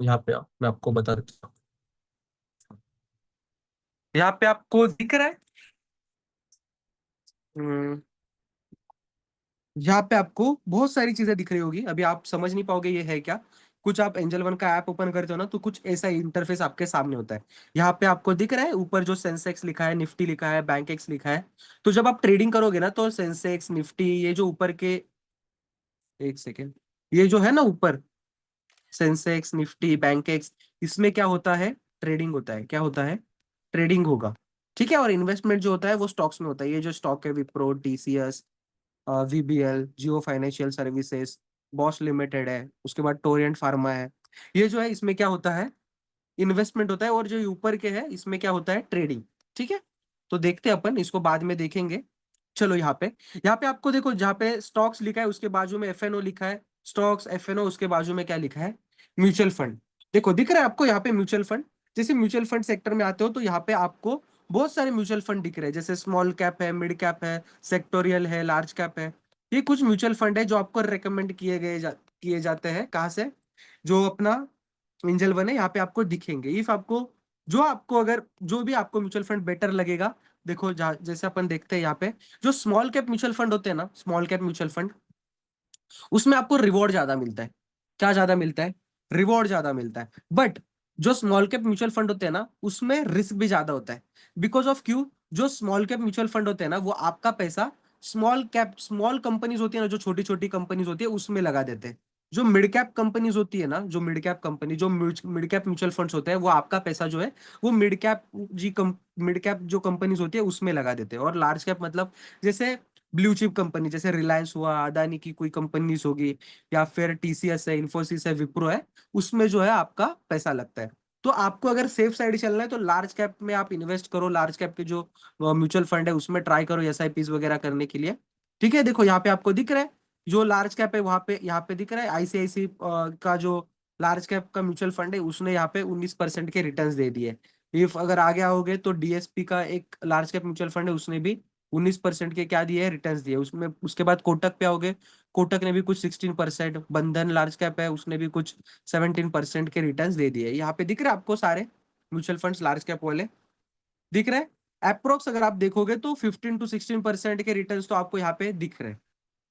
[SPEAKER 1] यहाँ पे आओ, मैं आपको बता देता हूँ। यहाँ पे आपको दिख रहा है? हम्म, यहाँ पे आपको बहुत सारी चीजें दिख रही होगी, अभी आप समझ नहीं पाओगे ये है क्या। कुछ आप एंजल वन का ऐप ओपन करते हो ना, तो कुछ ऐसा इंटरफेस आपके सामने होता है। यहाँ पे आपको दिख रहा है ऊपर जो सेंसेक्स लिखा है, निफ्टी लिखा है, बैंक एक्स लिखा है। तो जब आप ट्रेडिंग करोगे ना, तो सेंसेक्स निफ्टी ये जो ऊपर के, 1 सेकेंड, ये जो है ना ऊपर, सेंसेक्स निफ्टी बैंक एक्स, इसमें क्या होता है? ट्रेडिंग होता है। क्या होता है? ट्रेडिंग होगा। ठीक है। और इन्वेस्टमेंट जो होता है वो स्टॉक्स में होता है। ये जो स्टॉक है, विप्रो, टीसीएस, वीबीएल, जियो फाइनेंशियल सर्विसेज, बॉश लिमिटेड है, उसके बाद टोरेंट फार्मा है, ये जो है इसमें क्या होता है? इन्वेस्टमेंट होता है। और जो ये ऊपर के है इसमें क्या होता है? ट्रेडिंग। ठीक है। तो देखते हैं अपन इसको, बाद में देखेंगे। चलो यहाँ पे आपको देखो, जहाँ पे स्टॉक्स लिखा है उसके बाजू में एफएनओ लिखा है। स्टॉक्स, एफएनओ, उसके बाजू में क्या लिखा है? Mutual fund. देखो दिख रहा है आपको यहाँ पे म्यूचुअल फंड। जैसे म्यूचुअल फंड सेक्टर में आते हो तो यहाँ पे आपको बहुत सारे म्यूचुअल फंड दिख रहे हैं, जैसे स्मॉल कैप है, मिड कैप है, सेक्टोरियल है, लार्ज कैप है। ये कुछ म्यूचुअल फंड है जो आपको रेकमेंड किए जाते हैं। कहाँ से? जो अपना एंजल वन है, यहाँ पे आपको दिखेंगे। इफ आपको, जो आपको अगर जो भी आपको म्यूचुअल फंड बेटर लगेगा, देखो जैसे अपन देखते हैं यहाँ पे, जो स्मॉल कैप म्यूचुअल फंड होते हैं ना, स्मॉल कैप म्यूचुअल फंड, उसमें आपको रिवॉर्ड ज्यादा मिलता है। क्या ज्यादा मिलता है? रिवॉर्ड ज्यादा मिलता है। बट जो स्मॉल कैप म्यूचुअल फंड होते हैं ना, उसमें रिस्क भी ज्यादा होता है। बिकॉज ऑफ क्यों? जो स्मॉल कैप म्यूचुअल फंड होते हैं ना, वो आपका पैसा स्मॉल कंपनीज होती है ना, जो छोटी छोटी कंपनीज होती है उसमें लगा देते हैं। जो मिड कैप कंपनीज होती है ना, जो मिड कैप कंपनी, जो मिड कैप म्यूचुअल फंड्स होते हैं, वो आपका पैसा जो है वो मिड कैप जो कंपनीज होती है उसमें लगा देते हैं। और लार्ज कैप मतलब जैसे ब्लू चिप कंपनी, जैसे रिलायंस हुआ, अदानी की कोई कंपनीज होगी, या फिर टीसीएस है, इंफोसिस है, विप्रो है, उसमें जो है आपका पैसा लगता है। तो आपको अगर सेफ साइड चलना है तो लार्ज कैप में आप इन्वेस्ट करो। लार्ज कैप के जो म्यूचुअल फंड है उसमें ट्राई करो एसआईपीस वगैरह करने के लिए। ठीक है। देखो यहाँ पे आपको दिख रहा है, जो लार्ज कैप है वहां पे, यहाँ पे दिख रहा है आईसीआईसी का जो लार्ज कैप का म्यूचुअल फंड है, उसने यहाँ पे 19% के रिटर्न्स दे दिए। इफ अगर आगे आओगे तो डीएसपी का एक लार्ज कैप म्यूचुअल फंड है, उसने भी 19% के क्या दिए? रिटर्न्स दिए उसमें। उसके बाद कोटक पे आओगे, कोटक ने भी कुछ 16%, बंधन लार्ज कैप है उसने भी कुछ 17% के रिटर्न्स दे दिए। यहाँ पे दिख रहे हैं आपको सारे म्यूचुअल फंड्स लार्ज कैप वाले? दिख रहे हैं? अप्रोक्स अगर आप देखोगे तो 15 to 16% के रिटर्न्स तो आपको यहाँ पे दिख रहे हैं।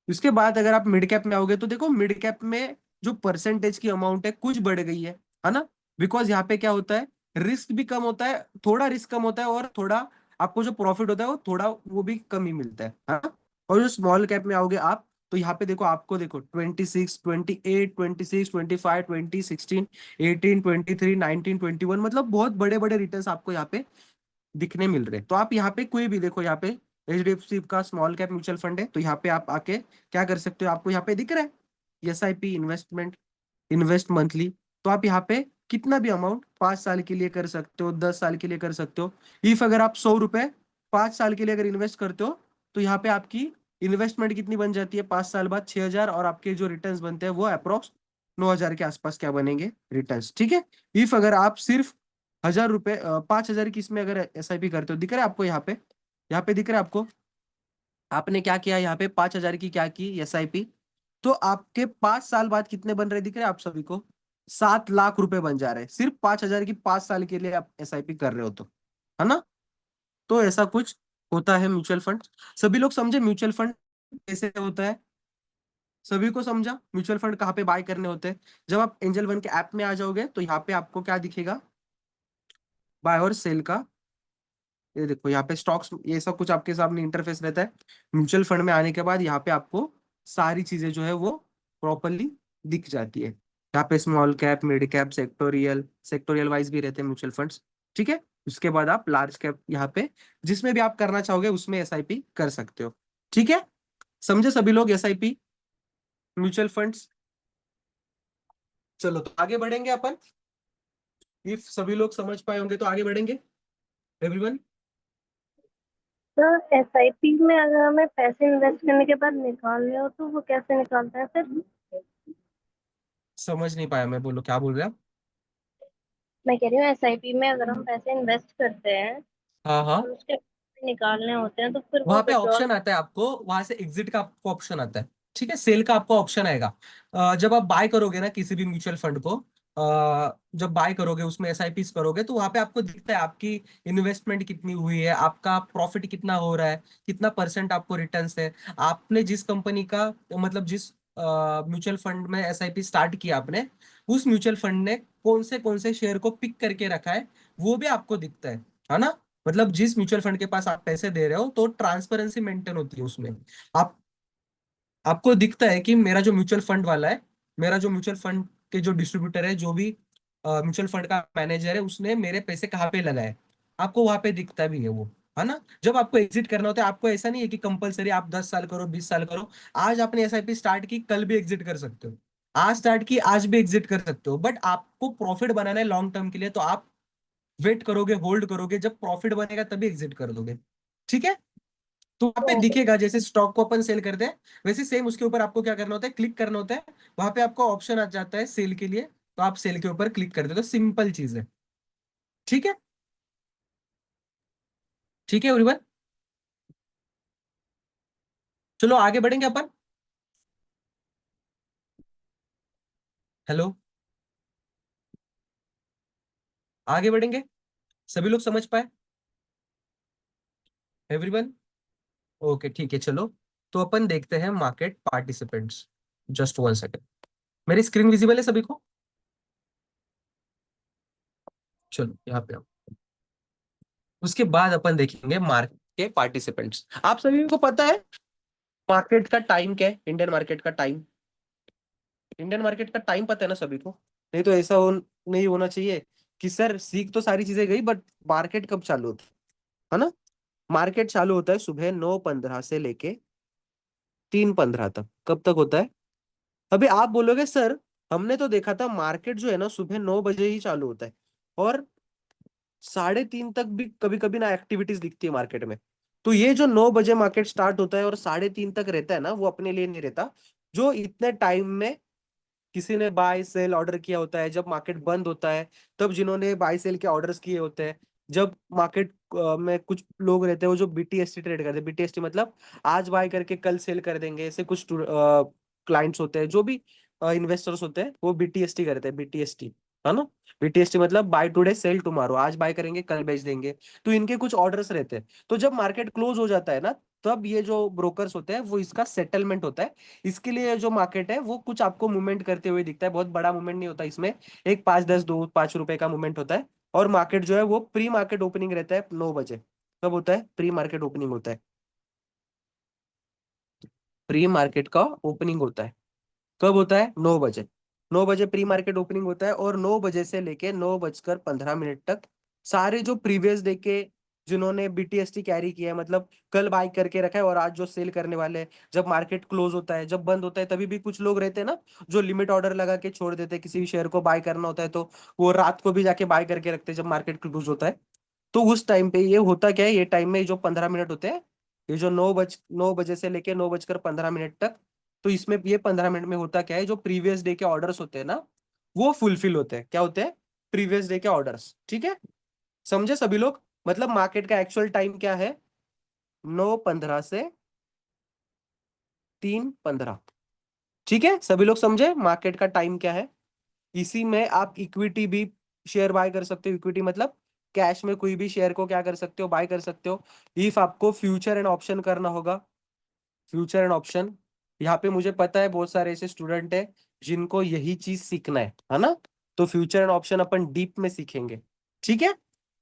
[SPEAKER 1] उसके बाद अगर आप मिड कैप में आओगे तो देखो, मिड कैप में जो परसेंटेज की अमाउंट है कुछ बढ़ गई है ना? बिकॉज यहाँ पे क्या होता है? रिस्क भी कम होता है, थोड़ा रिस्क कम होता है, और थोड़ा आपको जो प्रॉफिट होता है वो थोड़ा वो भी कम ही मिलता है ना? और जो स्मॉल कैप में आओगे आप, तो यहाँ पे देखो, आपको देखो 26, 28, 26, 25, 20, 16, 18, 23, 19, 21, मतलब बहुत बड़े बड़े रिटर्न्स आपको यहाँ पे दिखने मिल रहे हैं। तो आप यहाँ पे कोई भी देखो, यहाँ पे एचडीएफसी का स्मॉल कैप म्यूचुअल फंड है, तो यहाँ पे आप आके क्या कर सकते हो? आपको यहाँ पे दिख रहा है एसआईपी, इन्वेस्टमेंट, इन्वेस्ट मंथली। तो आप यहाँ पे कितना भी अमाउंट 5 साल के लिए कर सकते हो, 10 साल के लिए कर सकते हो। इफ अगर आप 100 रुपए 5 साल के लिए अगर इन्वेस्ट करते हो, तो यहाँ पे आपकी इन्वेस्टमेंट कितनी बन जाती है? 5 साल बाद 6,000, और आपके जो रिटर्न्स बनते हैं वो अप्रोक्स 9,000 के आसपास क्या बनेंगे? रिटर्न्स। ठीक है। इफ अगर आप सिर्फ 1,000 रुपए 5,000 की इसमें अगर एसआईपी करते हो, दिख रहा है आपको यहाँ पे दिख रहा है आपको? आपने क्या किया यहाँ पे? 5,000 की क्या की? एसआईपी। तो आपके 5 साल बाद कितने बन रहे दिख रहे हैं आप सभी को? 7 लाख रुपए बन जा रहे हैं, सिर्फ 5,000 की 5 साल के लिए आप एसआईपी कर रहे हो तो, है ना? तो ऐसा कुछ होता है म्यूचुअल फंड। सभी लोग समझे म्यूचुअल फंड कैसे होता है? सभी को समझा म्यूचुअल फंड कहाँ पे बाय करने होते हैं? जब आप एंजल वन के ऐप में आ जाओगे तो यहाँ पे आपको क्या दिखेगा? बाय और सेल का, ये देखो यहाँ पे स्टॉक्स, ये सब कुछ आपके सामने इंटरफेस रहता है। म्यूचुअल फंड में आने के बाद यहाँ पे आपको सारी चीजें जो है वो प्रॉपरली दिख जाती है। यहाँ पे small cap, mid cap, sectoral, sectoral wise भी रहते हैं म्यूचुअल फंड्स। ठीक है। उसके बाद आप लार्ज कैप यहाँ पे जिसमें भी आप करना चाहोगे उसमें एसआईपी कर सकते हो। ठीक है। समझे सभी लोग एसआईपी, म्यूचुअल फंड्स? चलो तो आगे बढ़ेंगे अपन। इफ सभी लोग समझ पाए होंगे तो आगे बढ़ेंगे एवरीवन।
[SPEAKER 2] तो एसआईपी में अगर हमें पैसे इन्वेस्ट करने के बाद निकालने हो तो वो कैसे निकालते हैं फिर?
[SPEAKER 1] समझ नहीं पाया मैं, बोलो क्या बोल रहे हैं आप।
[SPEAKER 2] मैं कह रही हूँ एसआईपी में अगर हम पैसे इन्वेस्ट करते हैं
[SPEAKER 1] हाँ हाँ।
[SPEAKER 2] और उसके निकालने होते हैं तो फिर वो
[SPEAKER 1] वहां पे
[SPEAKER 2] विड्रॉल।
[SPEAKER 1] ऑप्शन आता है आपको, वहां से एग्जिट का आपको ऑप्शन आता है। ठीक है, सेल का आपको ऑप्शन आएगा। जब आप बाय करोगे ना किसी भी म्यूचुअल फंड को, जब बाय करोगे उसमें एसआईपी करोगे तो वहां पे आपको दिखता है आपकी इन्वेस्टमेंट कितनी हुई है, आपका प्रॉफिट कितना हो रहा है, कितना परसेंट आपको रिटर्न्स है। आपने जिस कंपनी का, मतलब जिस म्यूचुअल फंड में एसआईपी स्टार्ट किया आपने, उस म्यूचुअल फंड ने कौन से शेयर को पिक करके रखा है, वो भी आपको दिखता है ना। मतलब जिस म्यूचुअल फंड के पास आप पैसे दे रहे हो तो ट्रांसपेरेंसी मेंटेन होती है उसमें। आप आपको दिखता है कि मेरा जो म्यूचुअल फंड वाला है, मेरा जो म्यूचुअल फंड के जो डिस्ट्रीब्यूटर है, जो भी म्यूचुअल फंड का मैनेजर है, उसने मेरे पैसे कहाँ पे लगाए, आपको वहां पे दिखता भी है वो, है ना। जब आपको एग्जिट करना होता है, आपको ऐसा नहीं है कि कंपलसरी आप 10 साल करो, 20 साल करो। आज आपने एसआईपी स्टार्ट की, कल भी एग्जिट कर सकते हो। आज स्टार्ट की, आज भी एग्जिट कर सकते हो, बट आपको प्रॉफिट बनाना है लॉन्ग टर्म के लिए, तो आप वेट करोगे, होल्ड करोगे, जब प्रॉफिट बनेगा तभी एग्जिट कर दोगे। ठीक है। तो वहां पे
[SPEAKER 2] तो
[SPEAKER 1] दिखेगा जैसे स्टॉक को अपन सेल करते हैं, वैसे सेम उसके ऊपर आपको क्या करना होता है, क्लिक करना होता है। वहां पे आपको ऑप्शन आ जाता है सेल के लिए, तो आप सेल के ऊपर क्लिक कर देते हो। सिंपल चीज है। ठीक है। ठीक है एवरीवन। चलो आगे बढ़ेंगे अपन। हेलो। आगे बढ़ेंगे। सभी लोग समझ पाए एवरीवन। ओके ठीक है चलो। तो अपन देखते हैं मार्केट पार्टिसिपेंट्स। Just 1 second. मेरी स्क्रीन विजिबल है सभी को। चलो यहाँ पे आओ। उसके बाद अपन देखेंगे मार्केट के पार्टिसिपेंट्स। आप सभी को पता है मार्केट का टाइम क्या है, इंडियन मार्केट का टाइम। इंडियन मार्केट का टाइम पता है ना सभी को। नहीं तो ऐसा नहीं होना चाहिए कि सर सीख तो सारी चीजें गई बट मार्केट कब चालू होता है ना। मार्केट चालू होता है सुबह 9:15 से लेके 3:15 तक। कब तक होता है। अभी आप बोलोगे सर हमने तो देखा था मार्केट जो है ना सुबह 9 बजे ही चालू होता है, और 3:30 तक भी कभी कभी ना एक्टिविटीज दिखती है मार्केट में। तो ये जो 9 बजे मार्केट स्टार्ट होता है और 3:30 तक रहता है ना, वो अपने लिए नहीं रहता। जो इतने टाइम में किसी ने बाय सेल ऑर्डर किया होता है, जब मार्केट बंद होता है तब जिन्होंने बाय सेल के ऑर्डर्स किए होते हैं, जब मार्केट में कुछ लोग रहते हैं वो जो बीटीएसटी ट्रेड करते हैं। बीटीएसटी मतलब आज बाय करके कल सेल कर देंगे, ऐसे कुछ क्लाइंट्स होते हैं, जो भी इन्वेस्टर्स होते हैं वो बीटीएसटी करते हैं। बीटीएसटी है ना। बीटीएसटी मतलब बाय टुडे सेल टुमारो, आज बाय करेंगे कल बेच देंगे। तो इनके कुछ ऑर्डर्स रहते हैं। तो जब मार्केट क्लोज हो जाता है ना, तब ये जो ब्रोकर्स होते हैं वो इसका सेटलमेंट होता है। इसके लिए जो मार्केट है वो कुछ आपको मूवमेंट करते हुए दिखता है, बहुत बड़ा मूवमेंट नहीं होता इसमें। एक 5-10 2-5 रुपए का मूवमेंट होता है। और मार्केट जो है वो प्री मार्केट ओपनिंग रहता है 9 बजे। कब होता है प्री मार्केट ओपनिंग होता है। प्री मार्केट का ओपनिंग होता है कब होता है 9 बजे। 9 बजे प्री मार्केट ओपनिंग होता है, और 9 बजे से लेके 9:15 तक सारे जो प्रीवियस डे के जिन्होंने बीटीएसटी कैरी किया है, मतलब कल बाय करके रखा है और आज जो सेल करने वाले हैं, जब मार्केट क्लोज होता है, जब बंद होता है, तभी भी कुछ लोग रहते हैं ना जो लिमिट ऑर्डर लगा के छोड़ देते हैं। किसी भी शेयर को बाय करना होता है तो वो रात को भी जाके बाय करके रखते हैं जब मार्केट क्लोज होता है। तो उस टाइम पे ये होता क्या है, ये टाइम में जो 15 मिनट होते हैं, ये जो 9 बजे से लेके 9:15 तक, तो इसमें ये 15 मिनट में होता क्या है, जो प्रीवियस डे के ऑर्डर्स होते हैं ना वो फुलफिल होते हैं। क्या होते हैं प्रीवियस डे के ऑर्डर्स। ठीक है। समझे सभी लोग। मतलब मार्केट का एक्चुअल टाइम क्या है, 9:15 से 3:15। ठीक है, सभी लोग समझे मार्केट का टाइम क्या है। इसी में आप इक्विटी भी शेयर बाय कर सकते हो। इक्विटी मतलब कैश में कोई भी शेयर को क्या कर सकते हो, बाय कर सकते हो। इफ आपको फ्यूचर एंड ऑप्शन करना होगा, फ्यूचर एंड ऑप्शन, यहाँ पे मुझे पता है बहुत सारे ऐसे स्टूडेंट है जिनको यही चीज सीखना है ना। तो future and option upon deep में सीखेंगे। ठीक है।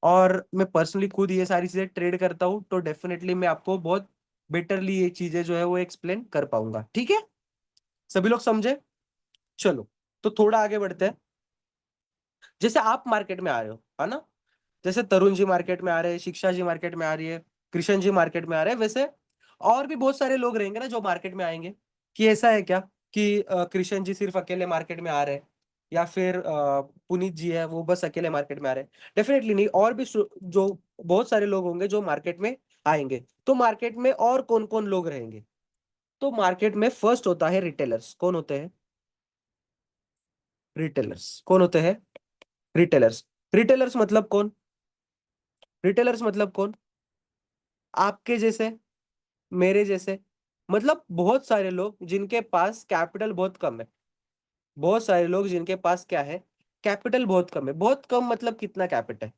[SPEAKER 1] और मैं पर्सनली खुद ये सारी चीजें ट्रेड करता हूँ, तो डेफिनेटली मैं आपको बहुत बेटरली ये चीजें जो है वो एक्सप्लेन कर पाऊंगा। ठीक है। सभी लोग समझे। चलो तो थोड़ा आगे बढ़ते हैं। जैसे आप मार्केट में आ रहे हो, है ना, जैसे तरुण जी मार्केट में आ रहे हैं, शिक्षा जी मार्केट में आ रही है, कृष्ण जी मार्केट में आ रहे हैं, वैसे और भी बहुत सारे लोग रहेंगे ना जो मार्केट में आएंगे। कि ऐसा है क्या कि कृष्ण जी सिर्फ अकेले मार्केट में आ रहे हैं, या फिर पुनीत जी है वो बस अकेले मार्केट में आ रहे हैं? डेफिनेटली नहीं, और भी जो बहुत सारे लोग होंगे जो मार्केट में आएंगे। तो मार्केट में और कौन कौन लोग रहेंगे? तो मार्केट में फर्स्ट होता है रिटेलर्स। कौन होते हैं रिटेलर्स? कौन होते हैं रिटेलर्स? रिटेलर्स मतलब कौन? रिटेलर्स मतलब कौन? आपके जैसे, मेरे जैसे, मतलब बहुत सारे लोग जिनके पास कैपिटल बहुत कम है। बहुत सारे लोग जिनके पास क्या है, कैपिटल बहुत कम है। बहुत कम मतलब कितना कैपिटल?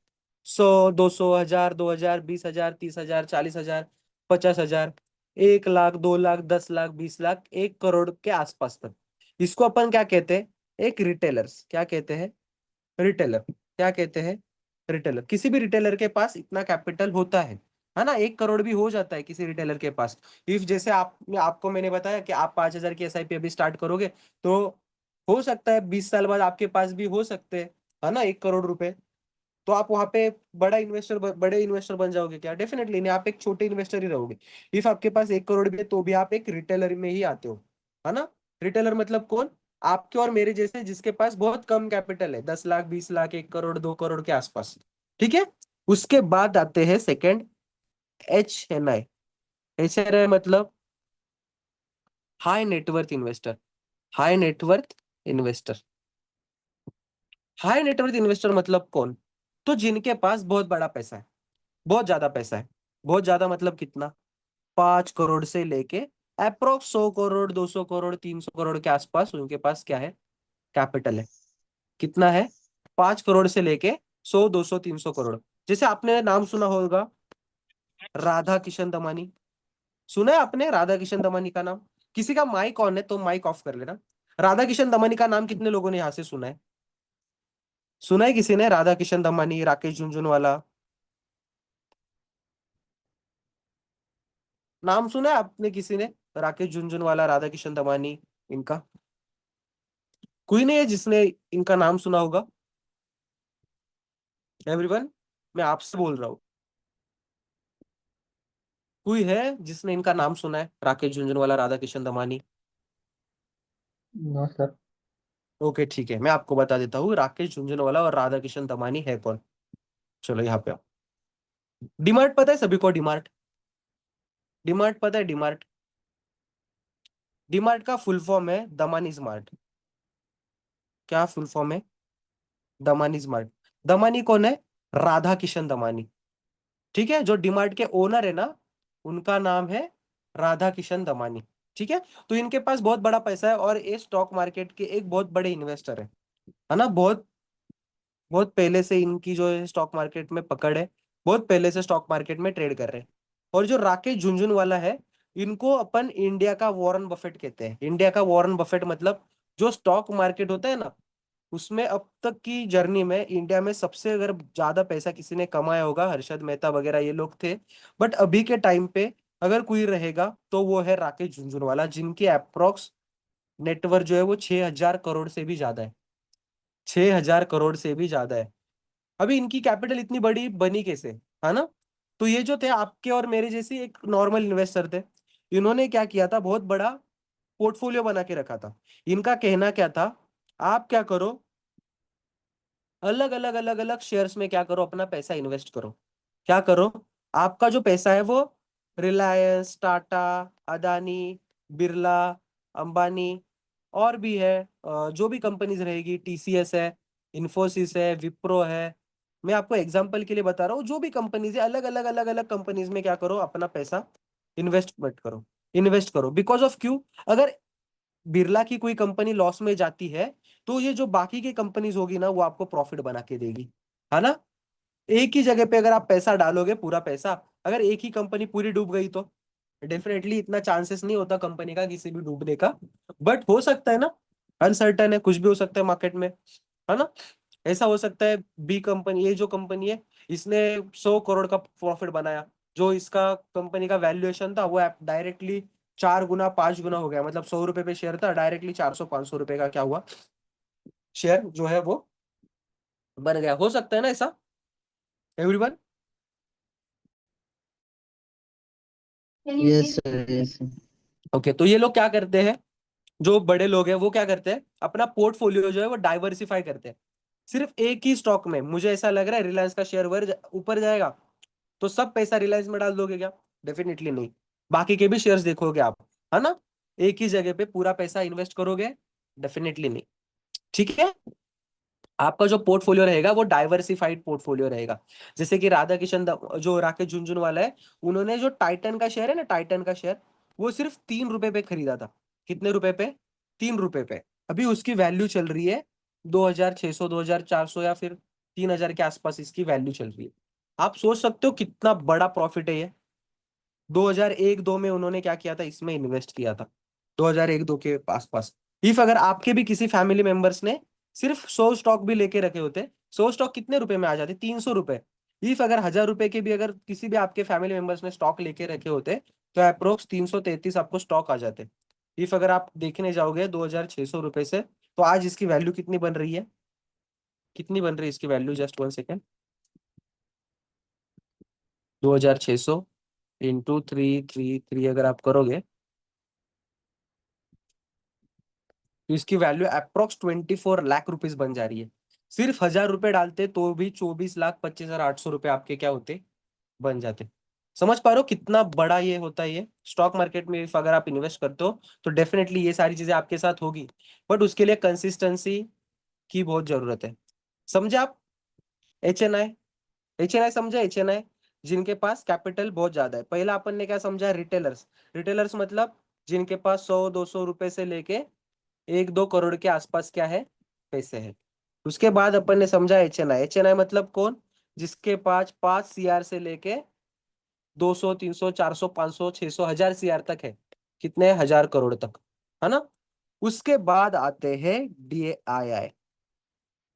[SPEAKER 1] 100, 200, 1000, 2000, 20,000, 30,000, 40,000, 50,000, 1 लाख, 2 लाख, 10 लाख, 20 लाख, 1 करोड़ के आसपास तक। इसको अपन क्या कहते हैं? एक रिटेलर्स। क्या कहते हैं? रिटेलर। क्या कहते हैं? रिटेलर। किसी भी रिटेलर के पास इतना कैपिटल होता है ना? 1 करोड़ भी हो जाता है किसी रिटेलर के पास। इफ जैसे आपको मैंने बताया कि आप 5,000 की एसआईपी अभी स्टार्ट करोगे, तो हो सकता है 20 साल बाद आपके पास भी हो सकते हैं, है ना, 1 करोड़ रुपए। तो आप वहां पे बड़े इन्वेस्टर बन जाओगे क्या? डेफिनेटली नहीं, आप एक छोटे इन्वेस्टर ही रहोगे। इफ आपके पास 1 करोड़ भी है तो भी आप एक रिटेलर में ही आते हो, है ना? रिटेलर मतलब कौन? आपके और मेरे जैसे जिसके पास बहुत कम कैपिटल है, 10 लाख, 20 लाख, 1 करोड़, 2 करोड़ के आसपास। ठीक है। उसके बाद आते हैं सेकंड, HNI। HNI मतलब high net worth investor. High net worth investor. High net worth investor मतलब कौन? तो जिनके पास बहुत बड़ा पैसा है, बहुत ज्यादा पैसा है। बहुत ज्यादा मतलब कितना? 5 करोड़ से लेके अप्रोक्स 100 करोड़, 200 करोड़, 300 करोड़ के आसपास उनके पास क्या है, कैपिटल है। कितना है? 5 करोड़ से लेके 100, 200, 300 करोड़। जैसे आपने नाम सुना होगा राधा किशन दमानी। सुना है आपने राधा किशन दमानी का नाम? किसी का माइक ऑन है तो माइक ऑफ कर लेना। राधा किशन दमानी का नाम कितने लोगों ने यहां से सुना है? सुना है किसी ने राधा किशन दमानी, राकेश झुनझुनवाला? नाम सुना है आपने किसी ने? राकेश झुनझुनवाला, राधा किशन दमानी, इनका कोई नहीं है जिसने इनका नाम सुना होगा? एवरीवन, मैं आपसे बोल रहा हूँ, कोई है जिसने इनका नाम सुना है, Rakesh Jhunjhunwala, Radha Kishan Damani?
[SPEAKER 3] No sir.
[SPEAKER 1] Okay ठीक है, मैं आपको बता देता हूँ राकेश झुनझुनवाला और राधा किशन दमानी है कौन। चलो यहाँ पे आओ। डीमार्ट पता है सभी को? डीमार्ट, डीमार्ट पता है? डीमार्ट, डीमार्ट का फुल फॉर्म है दमानी स्मार्ट। क्या फुल फॉर्म है? दमानी स्मार्ट। दमानी कौन है? राधा किशन दमानी। ठीक है, जो डीमार्ट के ओनर है ना, उनका नाम है राधा किशन दमानी। ठीक है। तो इनके पास बहुत बड़ा पैसा है और ये स्टॉक मार्केट के एक बहुत बड़े इन्वेस्टर है ना? बहुत बहुत पहले से इनकी जो है स्टॉक मार्केट में पकड़ है। बहुत पहले से स्टॉक मार्केट में ट्रेड कर रहे हैं। और जो राकेश झुनझुनवाला है, इनको अपन इंडिया का वॉरेन बफेट कहते हैं। इंडिया का वॉरेन बफेट मतलब जो स्टॉक मार्केट होता है ना, उसमें अब तक की जर्नी में इंडिया में सबसे अगर ज्यादा पैसा किसी ने कमाया होगा, हर्षद मेहता वगैरह ये लोग थे। बट अभी के टाइम पे अगर कोई रहेगा तो वो है राकेश झुनझुनवाला, जिनकी अप्रोक्स नेटवर्थ जो है वो 6,000 करोड़ से भी ज्यादा है। 6,000 करोड़ से भी ज्यादा है। अभी इनकी कैपिटल इतनी बड़ी बनी कैसे, है ना? तो ये जो थे आपके और मेरे जैसे एक नॉर्मल इन्वेस्टर थे। इन्होंने क्या किया था, बहुत बड़ा पोर्टफोलियो बना के रखा था। इनका कहना क्या था, आप क्या करो, अलग अलग अलग अलग शेयर्स में क्या करो, अपना पैसा इन्वेस्ट करो। क्या करो? आपका जो पैसा है वो रिलायंस, टाटा, अदानी, बिरला, अंबानी, और भी है, जो भी कंपनीज रहेगी, TCS है, इन्फोसिस है, विप्रो है। मैं आपको एग्जांपल के लिए बता रहा हूँ, जो भी कंपनीज है अलग अलग अलग अलग कंपनीज में क्या करो, अपना पैसा इन्वेस्टमेंट करो। इन्वेस्ट करो बिकॉज ऑफ क्यों? अगर बिरला की कोई कंपनी लॉस में जाती है तो ये जो बाकी की कंपनीज होगी ना, वो आपको प्रॉफिट बना के देगी, है ना? एक ही जगह पे अगर आप पैसा डालोगे, पूरा पैसा, अगर एक ही कंपनी पूरी डूब गई तो डेफिनेटली इतना चांसेस नहीं होता कंपनी का किसी भी डूबने का। बट हो सकता है ना, अनसर्टन है, कुछ भी हो सकता है मार्केट में, है ना? ऐसा हो सकता है बी कंपनी, ये जो कंपनी है, इसने 100 करोड़ का प्रॉफिट बनाया, जो इसका कंपनी का वैल्यूएशन था वो डायरेक्टली 4 गुना, 5 गुना हो गया। मतलब 100 रुपए पे शेयर था, डायरेक्टली 400, 500 रुपए का क्या हुआ, शेयर जो है वो बन गया। हो सकता है ना ऐसा, everyone?
[SPEAKER 3] Yes sir, yes sir.
[SPEAKER 1] Okay, तो ये लोग क्या करते हैं, जो बड़े लोग हैं वो क्या करते हैं, अपना पोर्टफोलियो जो है वो डाइवर्सिफाई करते हैं। सिर्फ एक ही स्टॉक में मुझे ऐसा लग रहा है रिलायंस का शेयर ऊपर जाएगा, तो सब पैसा रिलायंस में डाल दोगे क्या? डेफिनेटली नहीं। बाकी के भी शेयर्स देखोगे आप, है ना? एक ही जगह पे पूरा पैसा इन्वेस्ट करोगे? डेफिनेटली नहीं। ठीक है, आपका जो पोर्टफोलियो रहेगा वो डाइवर्सिफाइड पोर्टफोलियो रहेगा। जैसे कि राधा किशन जो राकेश झुनझुनवाला है, उन्होंने जो टाइटन का शेयर है ना, टाइटन का शेयर, वो सिर्फ 3 रुपए पे खरीदा था। कितने रुपए पे? 3 रुपए पे। अभी उसकी वैल्यू चल रही है 2600, 2400 या फिर 3000 के आसपास इसकी वैल्यू चल रही है। आप सोच सकते हो कितना बड़ा प्रॉफिट है ये। 2001-2 में उन्होंने क्या किया था, इसमें इन्वेस्ट किया था, 2001-2 के आसपास। इफ अगर आपके भी किसी फैमिली मेंबर्स ने सिर्फ 100 स्टॉक भी लेके रखे होते, 100 स्टॉक कितने रुपए में आ जाते? 300 रुपए। इफ अगर 1000 रुपए के भी अगर किसी भी आपके फैमिली मेंबर्स ने स्टॉक लेके रखे होते, तो अप्रोक्स 333 आपको स्टॉक आ जाते। इफ अगर आप देखने जाओगे 2600 रुपए से, तो आज इसकी वैल्यू कितनी बन रही है? कितनी बन रही है इसकी वैल्यू? Just 1 second. 2600 इंटू 333 अगर आप करोगे, तो इसकी वैल्यू अप्रोक्स 24 लाख रुपीज बन जा रही है। सिर्फ 1000 रुपए डालते तो भी 24,25,800 रुपए आपके क्या होते? बन जाते। समझ पा रहे हो कितना बड़ा ये होता है? ये स्टॉक मार्केट में if अगर आप इन्वेस्ट करते हो तो डेफिनेटली ये सारी चीजें आपके साथ होगी, बट उसके लिए कंसिस्टेंसी की बहुत जरूरत है। समझे आप? HNI, HNI समझे? HNI जिनके पास कैपिटल बहुत ज्यादा है। पहला अपन ने क्या समझा? रिटेलर्स। रिटेलर्स मतलब जिनके पास 100-200 रुपए से लेके 1-2 करोड़ के आसपास क्या है? पैसे है। उसके बाद अपन ने समझा HNI। HNI मतलब कौन? जिसके पास 5 CR से लेके 200, 300, 400, 500, 600, 1000 CR तक है। कितने? 1000 करोड़ तक, है ना? उसके बाद आते हैं DII।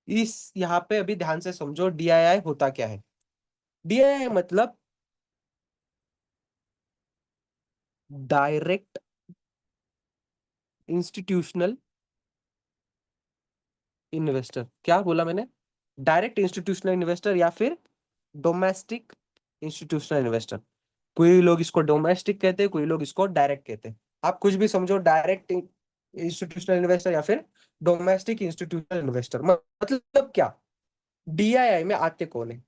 [SPEAKER 1] इस यहाँ पे अभी ध्यान से समझो DII होता क्या है। DII मतलब डायरेक्ट इंस्टीट्यूशनल इन्वेस्टर। क्या बोला मैंने? डायरेक्ट इंस्टीट्यूशनल इन्वेस्टर या फिर डोमेस्टिक इंस्टीट्यूशनल इन्वेस्टर। कोई लोग इसको डोमेस्टिक कहते हैं, कोई लोग इसको डायरेक्ट कहते हैं। आप कुछ भी समझो, डायरेक्ट इंस्टीट्यूशनल इन्वेस्टर या फिर डोमेस्टिक इंस्टीट्यूशनल इन्वेस्टर मतलब क्या? DII में आते कौन है?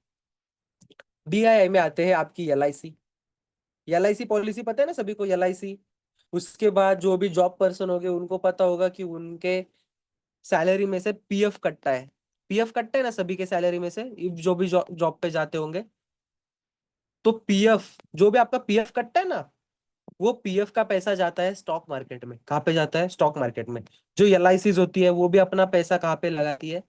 [SPEAKER 1] DII में आते हैं आपकी LIC। LIC पॉलिसी पता है ना सभी को? LIC। उसके बाद जो भी जॉब पर्सन होंगे उनको पता होगा कि उनके सैलरी में से PF कटता है। PF कटता है ना सभी के सैलरी में से, जो भी जॉब पे जाते होंगे। तो PF, जो भी आपका PF कटता है ना, वो PF का पैसा जाता है स्टॉक मार्केट में। कहाँ पे जाता है? स्टॉक मार्केट में। जो LICs होती है वो भी अपना पैसा कहाँ पे लगाती है?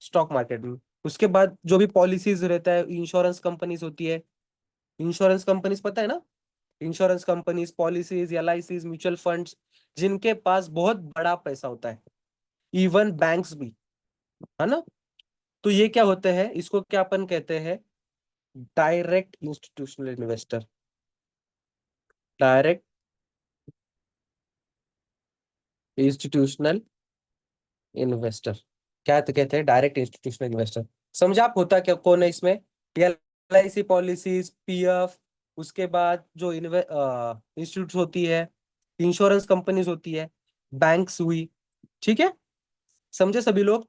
[SPEAKER 1] स्टॉक मार्केट में। उसके बाद जो भी पॉलिसीज रहता है, इंश्योरेंस कंपनीज होती है। इंश्योरेंस कंपनीज पता है ना? Insurance companies, policies, LICs, mutual funds, जिनके पास बहुत बड़ा पैसा होता है। इवन बैंक्स भी, है ना? तो ये क्या होते हैं? इसको क्या अपन कहते हैं? Direct institutional investor. Direct institutional investor क्या तो कहते हैं? Direct institutional investor. समझा आप होता क्या कौन है इसमें? LIC पॉलिसीज, PF, उसके बाद जो इंस्टीट्यूट होती है, इंश्योरेंस कंपनीज होती है, बैंक्स हुई। ठीक है, समझे सभी लोग?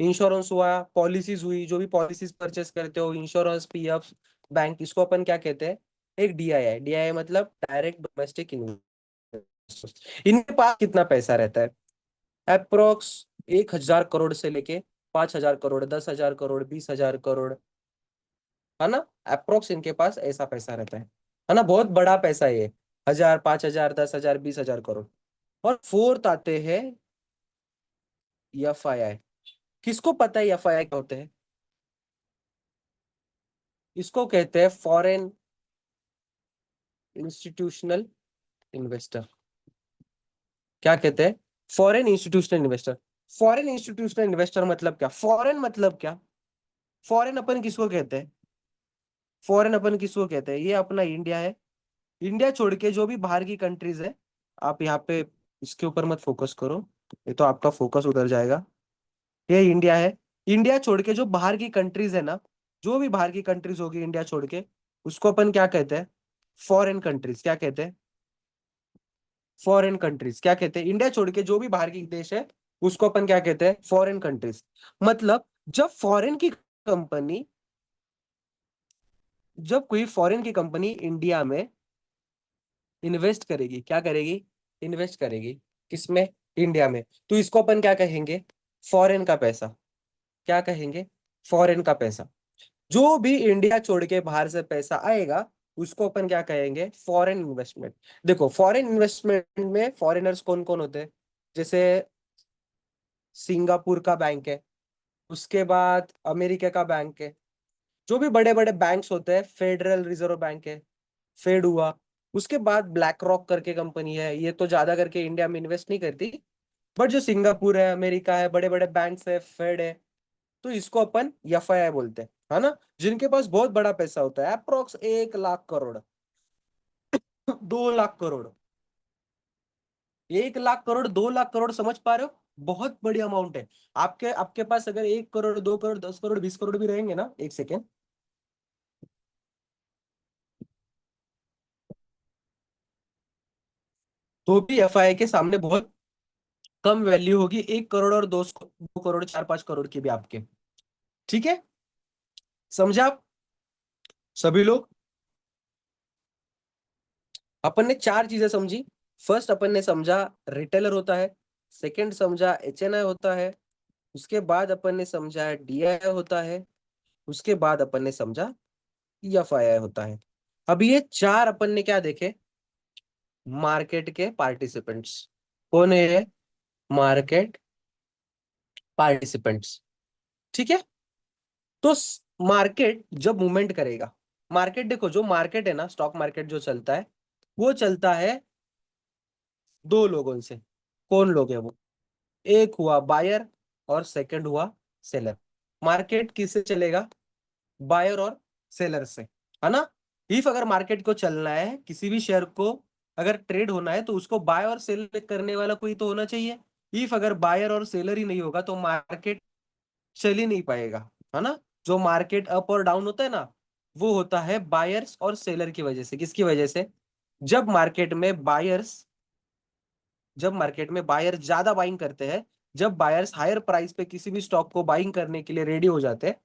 [SPEAKER 1] इंश्योरेंस हुआ, पॉलिसीज हुई, जो भी पॉलिसीज परचेस करते हो, इंश्योरेंस, PF, बैंक, इसको अपन क्या कहते हैं? एक DII। DII मतलब डायरेक्ट डोमेस्टिक इन्वेस्टर। इनके पास कितना पैसा रहता है? अप्रोक्स 1000 करोड़ से लेके 5000 करोड़, 10,000 करोड़, 20,000 करोड़, है ना? अप्रोक्स इनके पास ऐसा पैसा रहता है ना? बहुत बड़ा पैसा है ये। 1000, 5000, 10,000, 20,000 करोड़। और फोर्थ आते हैं FII। किसको पता है FII क्या होते हैं? इसको कहते हैं फॉरेन इंस्टीट्यूशनल इन्वेस्टर। क्या कहते हैं? Foreign institutional investor. Foreign institutional investor मतलब क्या? फॉरेन मतलब क्या? फॉरेन अपन किसको कहते हैं? फॉरेन अपन किसको कहते हैं? ये अपना इंडिया है। इंडिया छोड़ के जो भी बाहर की कंट्रीज है, आप यहाँ पे इसके ऊपर मत फोकस करो, ये तो आपका फोकस उधर जाएगा। ये इंडिया है। इंडिया छोड़ के जो बाहर की कंट्रीज है ना, जो भी बाहर की कंट्रीज होगी इंडिया छोड़ के, उसको अपन क्या कहते हैं? Foreign countries. क्या कहते हैं? फॉरेन कंट्रीज क्या कहते हैं, इंडिया छोड़ के जो भी बाहर की देश है उसको अपन क्या कहते हैं, फॉरेन कंट्रीज। मतलब जब फॉरेन की कंपनी, जब कोई फॉरेन की कंपनी इंडिया में इन्वेस्ट करेगी, क्या करेगी, इन्वेस्ट करेगी किसमें, इंडिया में, तो इसको अपन क्या कहेंगे, फॉरेन का पैसा। क्या कहेंगे, फॉरेन का पैसा। जो भी इंडिया छोड़ के बाहर से पैसा आएगा उसको अपन क्या कहेंगे, फॉरेन इन्वेस्टमेंट। देखो फॉरेन इन्वेस्टमेंट में फॉरेनर्स कौन कौन होते हैं, जैसे सिंगापुर का बैंक है, उसके बाद अमेरिका का बैंक है, जो भी बड़े बड़े बैंक्स होते हैं, फेडरल रिजर्व बैंक है, फेड हुआ, उसके बाद ब्लैक रॉक करके कंपनी है, ये तो ज्यादा करके इंडिया में इन्वेस्ट नहीं करती, बट जो सिंगापुर है, अमेरिका है, बड़े बड़े बैंक्स है, फेड है, तो इसको अपन एफआईआई बोलते हैं, है ना, जिनके पास बहुत बड़ा पैसा होता है, अप्रोक्स 1 लाख करोड़, 2 लाख करोड़, 1 लाख करोड़, 2 लाख करोड़, समझ पा रहे हो, बहुत बड़ी अमाउंट है। आपके आपके पास अगर 1 करोड़, 2 करोड़, 10 करोड़, 20 करोड़ भी रहेंगे ना, एक सेकेंड, तो भी एफआईआई के सामने बहुत कम वैल्यू होगी, 1 करोड़ और 2 करोड़, 4-5 करोड़ की भी आपके। ठीक है, समझे आप सभी लोग। अपन ने 4 चीजें समझी। फर्स्ट अपन ने समझा रिटेलर होता है, सेकंड समझा एचएनआई होता है, उसके बाद अपन ने समझा डीआई होता है, उसके बाद अपन ने समझा एफआईआई होता है। अब ये 4 अपन ने क्या देखे, मार्केट के पार्टिसिपेंट्स। कौन है ये, मार्केट पार्टिसिपेंट्स। ठीक है, तो मार्केट जब मूवमेंट करेगा, मार्केट देखो, जो मार्केट है ना, स्टॉक मार्केट जो चलता है, वो चलता है 2 लोगों से। कौन लोग है वो, एक हुआ बायर और सेकंड हुआ सेलर। मार्केट किससे चलेगा, बायर और सेलर से, है ना। इफ अगर मार्केट को चलना है, किसी भी शेयर को अगर ट्रेड होना है, तो उसको बाय और सेल करने वाला कोई तो होना चाहिए। इफ अगर बायर और सेलर ही नहीं होगा तो मार्केट चल ही नहीं पाएगा, है ना। जो मार्केट अप और डाउन होता है ना, वो होता है बायर्स और सेलर की वजह से। किसकी वजह से, जब मार्केट में बायर्स, जब मार्केट में बायर ज्यादा बाइंग करते हैं, जब बायर्स हायर प्राइस पे किसी भी स्टॉक को बाइंग करने के लिए रेडी हो जाते हैं,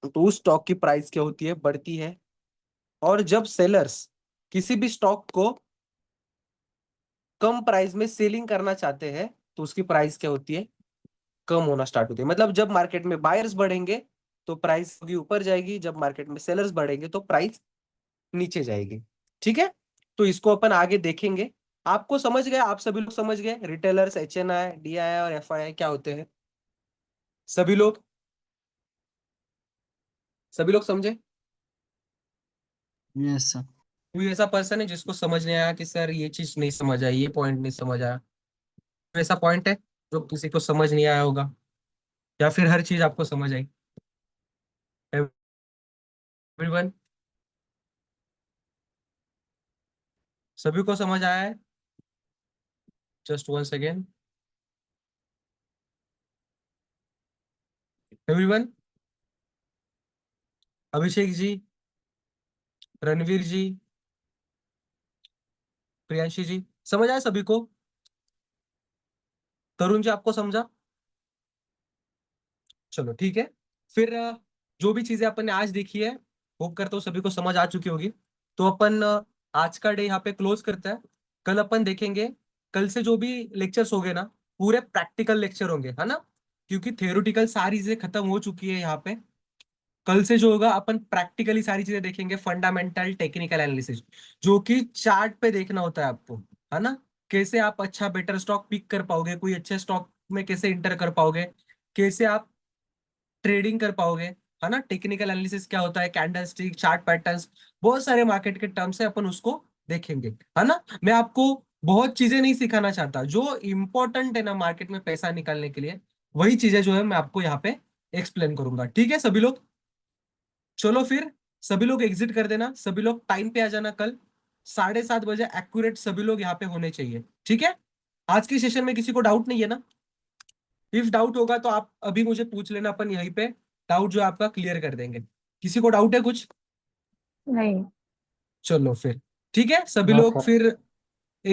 [SPEAKER 1] तो उस स्टॉक की प्राइस क्या होती है, बढ़ती है। और जब सेलर्स किसी भी स्टॉक को कम प्राइस में सेलिंग करना चाहते हैं, तो उसकी प्राइस क्या होती है, कम होना स्टार्ट होती है। मतलब जब मार्केट में बायर्स बढ़ेंगे तो प्राइस होगी ऊपर जाएगी, जब मार्केट में सेलर्स बढ़ेंगे तो प्राइस नीचे जाएगी। ठीक है, तो इसको अपन आगे देखेंगे। आपको समझ गए, आप सभी लोग समझ गए रिटेलर्स, एचएनआई, डीआई और एफआईआई क्या होते हैं, सभी लोग, सभी लोग समझे।
[SPEAKER 3] Yes sir.
[SPEAKER 1] कोई ऐसा पर्सन है जिसको समझ नहीं आया कि सर ये चीज नहीं समझ आई, ये पॉइंट नहीं समझ आया, कोई ऐसा पॉइंट है जो किसी को समझ नहीं आया होगा, या फिर हर चीज आपको समझ आई, एवरीवन, सभी को समझ आया है, just 1 second, everyone, Abhishek ji, Ranveer जी, प्रियांशी जी, समझ आया सभी को, तरुण जी आपको समझा, चलो ठीक है। फिर जो भी चीजें अपन ने आज देखी है, होप करता हूँ सभी को समझ आ चुकी होगी। तो अपन आज का डे यहाँ पे क्लोज करते हैं। कल अपन देखेंगे, कल से जो भी लेक्चर्स होंगे ना, पूरे प्रैक्टिकल लेक्चर होंगे, है ना, क्योंकि थियोरिटिकल सारी चीजें खत्म हो चुकी है यहाँ पे। कल से जो होगा अपन प्रैक्टिकली सारी चीजें देखेंगे, फंडामेंटल टेक्निकल एनालिसिस, जो कि चार्ट पे देखना होता है आपको, है ना। कैसे आप अच्छा बेटर स्टॉक पिक कर पाओगे, कोई अच्छे स्टॉक में कैसे इंटर कर पाओगे, कैसे आप ट्रेडिंग कर पाओगे, है ना। टेक्निकल एनालिसिस क्या होता है, कैंडल स्टिक, चार्ट पैटर्न्स, बहुत सारे मार्केट के टर्म्स है, अपन उसको देखेंगे, है ना। मैं आपको बहुत चीजें नहीं सिखाना चाहता, जो इंपॉर्टेंट है ना मार्केट में पैसा निकालने के लिए, वही चीजें जो है मैं आपको यहाँ पे एक्सप्लेन करूंगा। ठीक है सभी लोग, चलो फिर सभी लोग एग्जिट कर देना, सभी लोग टाइम पे आ जाना, कल 7:30 बजे एक्यूरेट सभी लोग यहाँ पे होने चाहिए। ठीक है, आज की सेशन में किसी को डाउट नहीं है ना, इफ डाउट होगा तो आप अभी मुझे पूछ लेना, अपन यहीं पे डाउट जो है आपका क्लियर कर देंगे। किसी को डाउट है कुछ,
[SPEAKER 2] नहीं।
[SPEAKER 1] चलो फिर ठीक है, सभी
[SPEAKER 3] नो
[SPEAKER 1] लोग
[SPEAKER 3] सर।
[SPEAKER 1] फिर